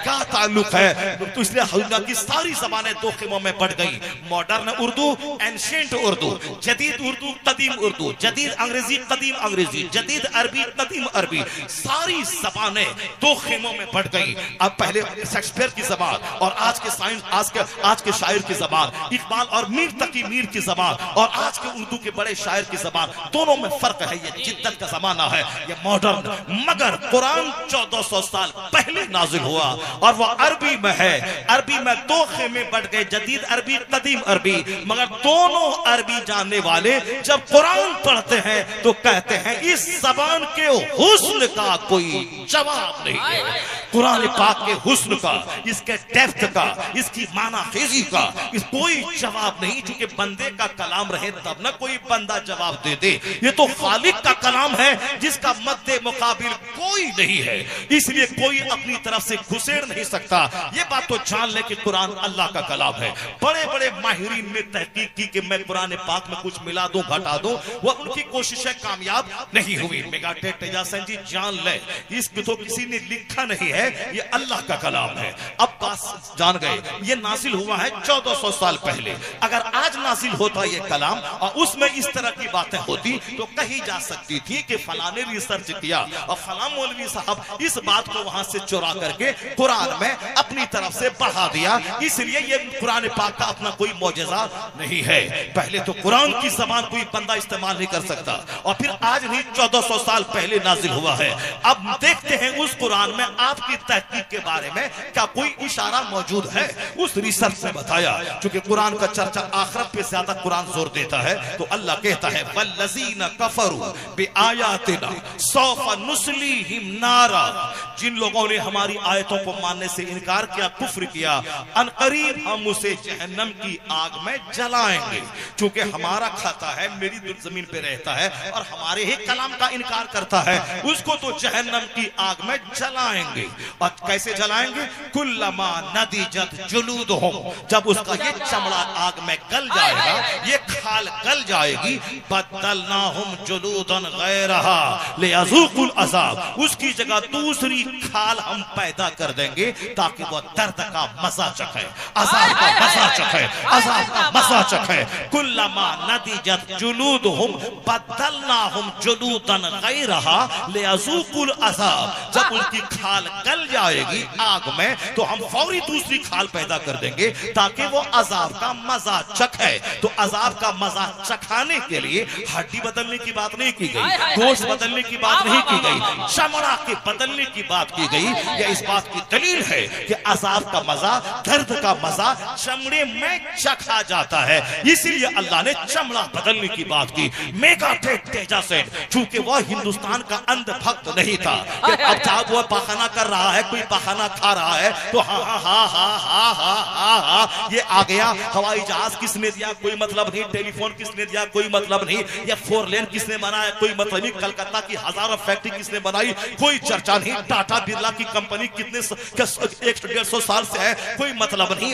Speaker 1: क्या ताल्लुक है। तो इसलिए दुनिया की सारी जबानें दो खिमों में बढ़ गई, मॉडर्न उर्दू, एंशिएंट उर्दू, जदीद उर्दू, कदीम उर्दू, जदीद अंग्रेजी, कदीम अंग्रेजी, जदीद अरबी, कदीम अरबी, सारी जबानें दो खेमों में बढ़ गई। अब पहले शेक्सपियर की जबान और आज के साइंस, आज के शायर की जबान, इकबाल और मीर तकी मीर की जबान और आज के उर्दू के बड़े शायर की जबान, दोनों में फर्क है। ये जिद्दत का जमाना है, ये मॉडर्न। मगर कुरान 1400 साल पहले नाजिल हुआ और वह अरबी में है। अरबी में दो खेमे बढ़ गए, जदीद अरबी, कदीम अरबी। मगर दोनों अरबी जानने वाले जब कुरान पढ़ते हैं तो कहते हैं इस जबान के हुस्न का कोई जवाब नहीं है। कुरान पाक के हुस्न का, इसके डेप्थ का, इसकी मानाखेजी का इस कोई जवाब नहीं। चूंकि बंदे का कलाम रहे तब ना कोई बंदा जवाब दे दे। ये तो खालिक का कलाम है जिसका मद्दे मुकाबिल कोई नहीं है, इसलिए कोई अपनी तरफ से घुसेड़ नहीं सकता। ये बात तो जान ले कि कुरान अल्लाह का कलाम है। बड़े बड़े माहिरीन ने तहकीक की कि मैं कुरान पाक में कुछ मिला दूं, घटा दूं, वो उनकी कोशिशें कामयाब नहीं हुई। मेगा तेजासन जी जान ले, इसको तो किसी ने लिखा नहीं है, ये अल्लाह का कलाम है। अब बात जान गए, ये नासिल हुआ है 1400 साल पहले। अगर आज नासिल होता ये कलाम और उसमें इस तरह की बातें होती तो कही जा सकती थी कि फलां ने रिसर्च किया और फलां मौलवी साहब इस बात को वहां से चुरा करके कुरान में अपनी तरफ से बढ़ा दिया, इसलिए ये कुरान पाक का अपना कोई मौजज़ा नहीं है। पहले तो कुरान की ज़बान कोई बंदा इस्तेमाल नहीं कर सकता और फिर आज नहीं 1400 साल पहले नाजिल हुआ है। अब देखते हैं उस कुरान में आप की तहकीक के बारे में क्या कोई इशारा मौजूद है? उस रिसर्च ने बताया, क्योंकि कुरान का चर्चा आखिरत पे ज्यादा कुरान जोर देता है, तो अल्लाह कहता है वल्लज़ीना कफरू बिआयातिना सौफा नुस्लीहिम नारा, जिन लोगों ने हमारी आयतों को मानने से इनकार किया, कुफ्र किया, अनकरीब हम उसे जहन्नम की आग में जलाएंगे। चूंकि हमारा खाता है, मेरी जमीन पे रहता है और हमारे ही कलाम का इनकार करता है, उसको तो जहन्नम की आग में जलाएंगे। और कैसे जलाएंगे? कुल्लमा नदिजत जुलूदहुम, जब उसका ये चमड़ा आग में गल जाएगा, ये खाल गल जाएगी, बदलनाहुम जुलूदन गैरहा लियज़ूकुल अज़ाब, उसकी जगह दूसरी खाल हम पैदा कर देंगे ताकि वो दर्द का मजा चखे, अज़ाब का मजा चखे, अज़ाब का मजा चखे। कुल्लमा नदिजत जुलूदहुम बदलनाहुम जुलूदन गैरहा लियज़ूकुल अज़ाब, जब उनकी खाल गल जाएगी आग में तो हम फौरी दूसरी खाल पैदा कर देंगे ताकि वो अज़ाब का मजा चखे। तो अज़ाब का मजा चखाने के लिए हड्डी बदलने की बात नहीं की गई, गोश्त बदलने की बात नहीं की गई, चमड़ा के बदलने की बात की गई। यह इस बात की दलील है कि अज़ाब का मजा, दर्द का मजा चमड़े में चखा जाता है, इसीलिए अल्लाह ने चमड़ा बदलने की बात की। मेगाटेक तेजासेन, चूंकि वह हिंदुस्तान का अंधभक्त नहीं था कि अब चाहे वो पाखाना कर रहा है, कोई पाखाना खा रहा है तो हा हा हा हा हा हा हा हा ये आ गया। हवाई जहाज किसने दिया? कोई मतलब नहीं। टेलीफोन किसने दिया? कोई मतलब नहीं। ये 4 लेन किसने बनाया? कोई मतलब नहीं। कलकत्ता की हजारों फैक्ट्री किसने बनाई? कोई चर्चा नहीं। टाटा बिरला की कंपनी कितने 150 साल से है? कोई मतलब नहीं।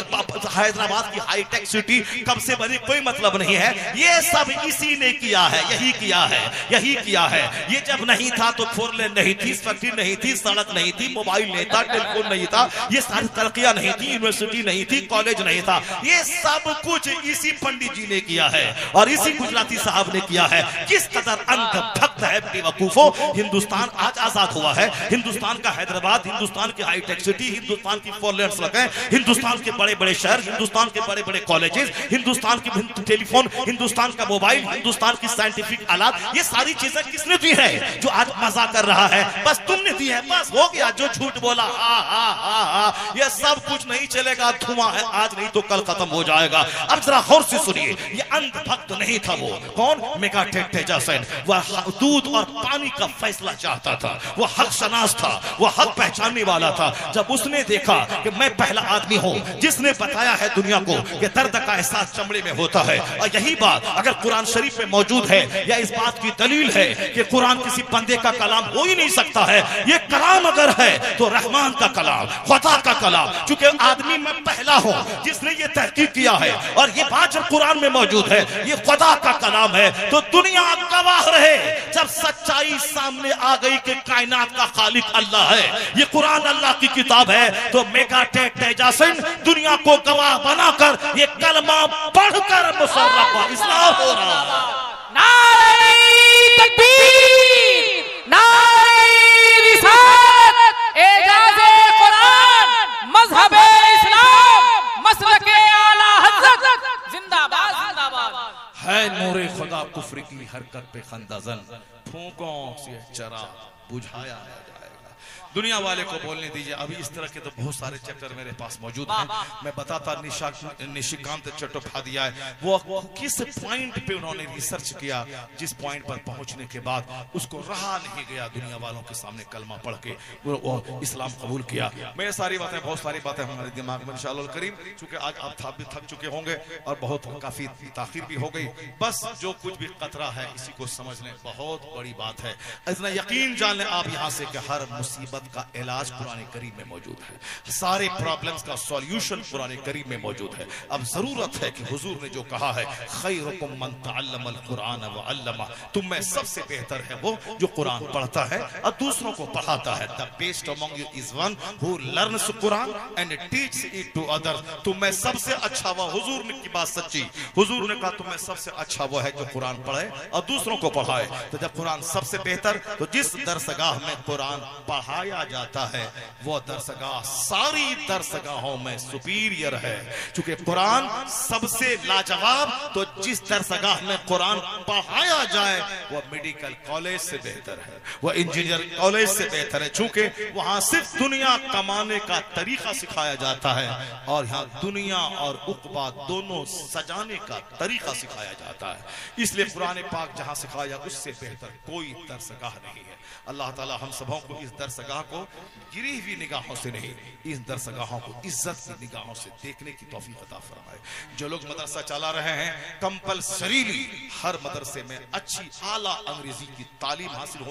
Speaker 1: हैदराबाद की हाईटेक सिटी कब से बनी? कोई मतलब नहीं है। ये सब इसी ने किया है, यही किया है, यही किया है। ये जब नहीं था तो 4 लेन नहीं थी, फैक्ट्री नहीं थी, सड़क नहीं थी, मोबाइल नहीं था, टेलीफोन नहीं था, ये सारी तरक्कियां नहीं थी, यूनिवर्सिटी नहीं थी, कॉलेज नहीं था। ये सब कुछ इसी पंडित जी ने किया है और इसी गुजराती साहब ने किया है। किस कदर अंधभक्त है बेवकूफो। हिंदुस्तान आज आजाद हुआ है। हिंदुस्तान का हैदराबाद, हिंदुस्तान की हाईटेक सिटी, हिंदुस्तान की 4 लेन सड़कें, हिंदुस्तान के बड़े बड़े शहर, हिंदुस्तान के बड़े बड़े कॉलेजेस, हिंदुस्तान की टेलीफोन, हिंदुस्तान का मोबाइल, हिंदुस्तान की साइंटिफिक आलात, ये सारी चीजें किसने दी है? जो आज मजा कर रहा है, बस तुमने दी है, बस हो गया। जो झूठ बोला हा हा हा हा, ये सब कुछ नहीं चलेगा, धुआं है, आज नहीं तो कल खत्म हो जाएगा। अब जरा गौर से सुनिए, ये अंधभक्त नहीं था। वो कौन? मेगाटेक तेजासेन। वह दूध और पानी का फैसला चाहता था, वो हक शनास था, वो हक पहचानने वाला था। जब उसने देखा कि मैं पहला आदमी हूं जिसने बताया है दुनिया को कि दर्द का एहसास चमड़े में होता है, और यही बात अगर कुरान शरीफ में मौजूद है, या इस बात की दलील है कि कुरान किसी बंदे का कलाम हो ही नहीं सकता है। ये कलाम अगर है तो रहमान का कलाम, खुदा का कलाम। चूंकि आदमी मैं पहला हूं जिसने ये तहकीक किया है और ये बात जब कुरान में मौजूद है, ये खुदा का कलाम है, तो दुनिया गवाह रहे जब सच्चाई सामने आ गई कि कायनात का खालिक अल्लाह है, ये कुरान अल्लाह की किताब है। तो मेगाटेक तेजासेन दुनिया को गवाह बनाकर ये कलमा पढ़कर मुसर्रफ इस्लाम हो रहा है।
Speaker 2: नारे तकबीर, नारे रिसालत, एजाज़े कुरान, मज़हबे इस्लाम, मसलके आला हज़रत, जिंदाबाद जिंदाबाद।
Speaker 1: है नूरे खुदा कुफ्र की हरकत पे खंदाजन, फूंकों से चरा बुझाया जाएगा। दुनिया वाले को बोलने दीजिए। अभी इस तरह के तो बहुत सारे चैप्टर मेरे पास मौजूद हैं। मैं बताता निशिकांत चट्टोपाध्याय वो किस पॉइंट पे उन्होंने रिसर्च किया, जिस पॉइंट पर पहुंचने के बाद उसको रहा नहीं गया दुनिया वालों के सामने कलमा पढ़ के वो इस्लाम कबूल किया। मैं सारी बातें, बहुत सारी बातें हमारे दिमाग में इंशाअल्लाह करीम, चूंकि आज आप भी थक चुके होंगे और बहुत काफी ताखीर भी हो गई। बस जो कुछ भी कतरा है इसी को समझ लें, बहुत बड़ी बात है। इतना यकीन जान लें आप यहाँ से कि हर मुसीबत का इलाज कुरान करीम में मौजूद है, सारे प्रॉब्लम्स का सॉल्यूशन कुरान करीम में मौजूद है। अब जरूरत है कि हुजूर ने जो कहा है, खैरुकुम मन तअल्लमल कुरान व अल्लमा, तुम में सबसे बेहतर है वो जो कुरान पढ़ता है और दूसरों को पढ़ाता है। The best among you is one who learns Quran and teach it to others. तुम में सबसे अच्छा वो, हुजूर ने की बात सच्ची, हुजूर ने कहा तुम में सबसे अच्छा वो है जो कुरान पढ़े और दूसरों को पढ़ाए। तो जब कुरान सबसे बेहतर, तो जिस दरसगाह में कुरान पढ़ाया पाया जाता है वो दरसगाह सारी दरसगाहों में सुपीरियर है। क्योंकि कुरान सबसे लाजवाब, तो जिस दरसगाह में कुरान पढ़ाया जाए वो मेडिकल कॉलेज से बेहतर है, वो इंजीनियर कॉलेज से बेहतर है। चूंकि वहां सिर्फ दुनिया कमाने का तरीका सिखाया जाता है और यहाँ दुनिया और उक़बा दोनों सजाने का तरीका सिखाया जाता है। इसलिए कुरान पाक जहां सिखाया उससे बेहतर कोई दरसगाह नहीं है। अल्लाह ताला हम सबों को इस दरसगाह को गिरी हुई निगाहों से नहीं, इस दरसगाहों को इज्जत की निगाहों से देखने की तौफीक अता फरमाए। जो लोग मदरसा चला रहे हैं, कंपल्सरीली हर मदरसे में अच्छी आला अंग्रेजी की तालीम हासिल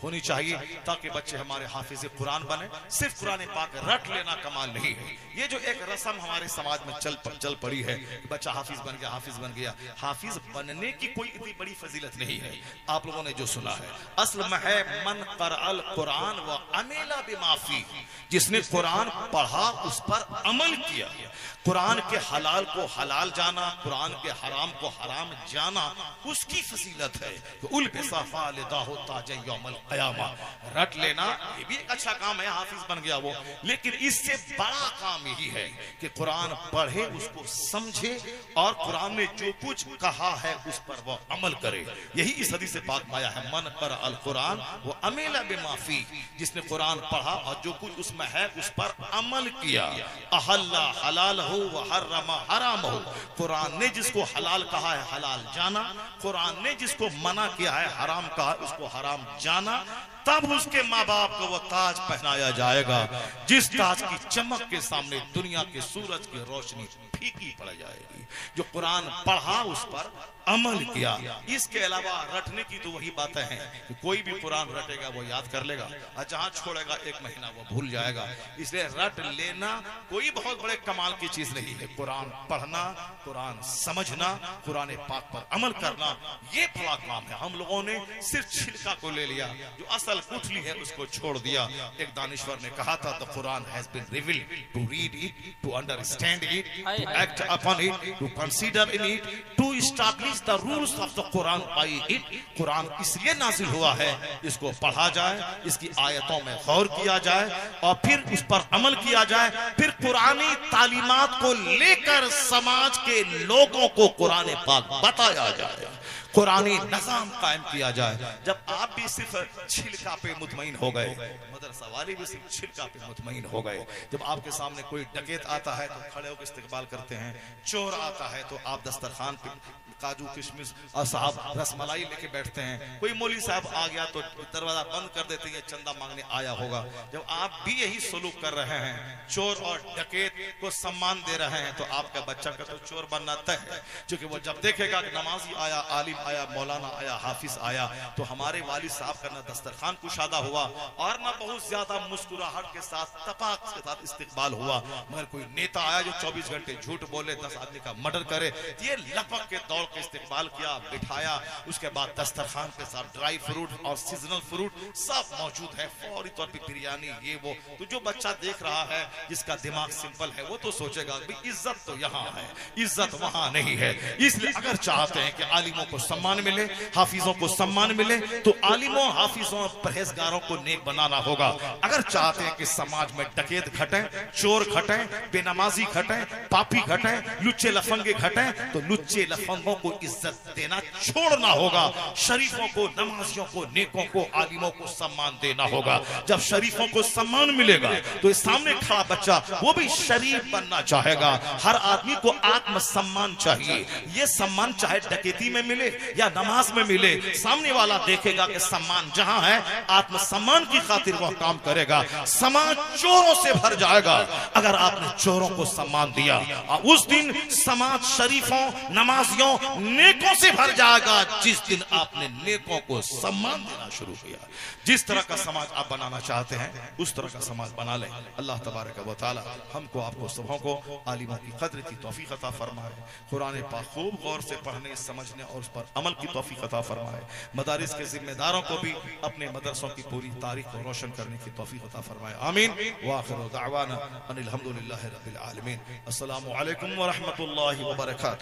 Speaker 1: होनी चाहिए, ताकि बच्चे हमारे हाफिज कुरान बने। सिर्फ कुरान पाक रट लेना कमाल नहीं है। ये जो एक रस्म हमारे समाज में चल पड़ी है, बच्चा हाफिज बन गया, हाफिज बन गया। हाफिज बनने की कोई इतनी बड़ी फजीलत नहीं है। आप लोगों ने जो सुना है, असल में है मन क़रअल कुरान व अमिला बिमाफी, जिसने कुरान पढ़ा उस पर अमल किया। कुरान के हलाल को हलाल जाना, कुरान के हराम को हराम जाना, उसकी फजीलत है। रट लेना ये भी एक अच्छा काम है, हाफिज बन गया वो, लेकिन इससे बड़ा काम यही है कि कुरान पढ़े, उसको समझे और कुरान ने जो कुछ कहा है उस पर वो अमल करे। यही इस हदीस से पाक आया है, मन क़रअल कुरान वो अमिला बिमाफी, जिसने कुरान पढ़ा और जो कुछ उसमें है उस पर अमल किया। अहल्ला हलाल हो व हर्रमा हराम हो, कुरान ने जिसको हलाल कहा है हलाल जाना, कुरान ने जिसको मना किया है हराम कहा उसको हराम जाना। तब उसके माँ बाप को वो ताज पहनाया जाएगा जिस ताज की चमक के सामने दुनिया के सूरज की रोशनी फीकी पड़ जाएगी। जो कुरान पढ़ा उस पर अमल किया। इसके अलावा रटने की तो वही बातें हैं कि कोई भी कुरान रटेगा वो याद कर लेगा और जहां छोड़ेगा 1 महीना वो भूल जाएगा। इसलिए रट लेना कोई बहुत बड़े कमाल की चीज नहीं है। कुरान पढ़ना, कुरान समझना, कुरान पाक पर अमल करना, ये बड़ा काम है। हम लोगों ने सिर्फ छिलका को ले लिया, जो असल गुठली है उसको छोड़ दिया। एक दानिश्वर ने कहा था, the Quran has been revealed to read it, to understand it, to act upon it, to consider in it, to establish the rules of the Quran by it. कुरान इसलिए नाजिल हुआ है, इसको पढ़ा जाए, इसकी आयतों में गौर किया जाए और फिर उस पर अमल किया जाए। फिर कुरानी तालीमात को लेकर समाज के लोगों को कुरान पाक बताया जाए, कुरानी निजाम कायम किया जाए। जब आप भी सिर्फ छिलका पे मुतमईन हो गए, मदरसा वाले भी सिर्फ छिलका पे मुतमईन हो गए। जब आपके सामने कोई डकैत आता है तो खड़े होकर इस्तकबाल करते हैं, चोर आता है तो आप दस्तरखान पे काजू किशमिश और साहब रसमलाई लेके बैठते हैं। कोई मौलवी साहब आ गया तो दरवाजा बंद कर देते हैं, चंदा मांगने आया होगा। जब आप भी यही सलूक कर रहे हैं, चोर और डकैत को सम्मान दे रहे हैं, तो आपका बच्चा का तो चोर बनना तय है। क्योंकि वो जब देखेगा कि नमाजी आया, आलिम आया, मौलाना आया, हाफिज आया, तो हमारे वालिद साहब का ना दस्तरखान कुशादा हुआ और ना बहुत ज्यादा मुस्कुराहट के साथ तपाक के साथ इस्तकबाल हुआ। मगर कोई नेता आया जो 24 घंटे झूठ बोले, 10 आदमी का मर्डर करे, ये लपक के दौड़ के इस्तकबाल किया, बिठाया। उसके बाद दस्तरखान के साथ ड्राई फ्रूट और सीजनल फ्रूट सब मौजूद है, फौरी तौर पे बिरयानी, ये वो। तो जो बच्चा देख रहा है, जिसका दिमाग सिंपल है, वो तो सोचेगा भाई इज्जत तो यहाँ है, इज्जत वहां नहीं है। इसलिए अगर चाहते हैं कि आलिमों को सम्मान मिले, हाफिजों को सम्मान मिले, तो आलिमों, हाफिजों, परहेजगारों को नेक बनाना होगा। अगर चाहते हैं कि समाज में डकैत घटे, चोर घटे, बेनमाजी घटे, पापी घटे, लुच्चे लफंगे घटे, तो लुच्चे लफंगों को इज्जत देना छोड़ना होगा। शरीफों को, नमाजियों को, नेकों को, आलिमों को सम्मान देना होगा। जब शरीफों को सम्मान मिलेगा तो इस सामने खड़ा बच्चा वो भी शरीफ बनना चाहेगा। हर आदमी को आत्म सम्मान चाहिए। ये सम्मान चाहे डकैती में मिले या नमाज में मिले, सामने वाला देखेगा कि सम्मान जहां है, आत्म सम्मान की खातिर वह काम करेगा। समाज चोरों से भर जाएगा अगर आपने चोरों को सम्मान दिया। उस दिन समाज शरीफों, नमाजियों, नेकों से भर जाएगा जिस दिन आपने नेकों को सम्मान देना शुरू किया। जिस तरह का समाज आप बनाना चाहते हैं उस तरह का समाज बना लें। अल्लाह तबारक व तआला हमको, आपको, सबों को आलिमों की कद्र की तौफीक अता फरमाए। कुरान पाक खूब गौर से पढ़ने, समझने और उस पर अमल की तौफीक अता फरमाए। मदारिस के जिम्मेदारों को भी अपने मदरसों की पूरी तारीख को रोशन करने की तौफीक अता फरमाए। आमीन। व आखिरु दअवाना अनिल हम्दुलिल्लाहि रब्बिल आलमीन। अस्सलामु अलैकुम व रहमतुल्लाहि व बरकातुहू।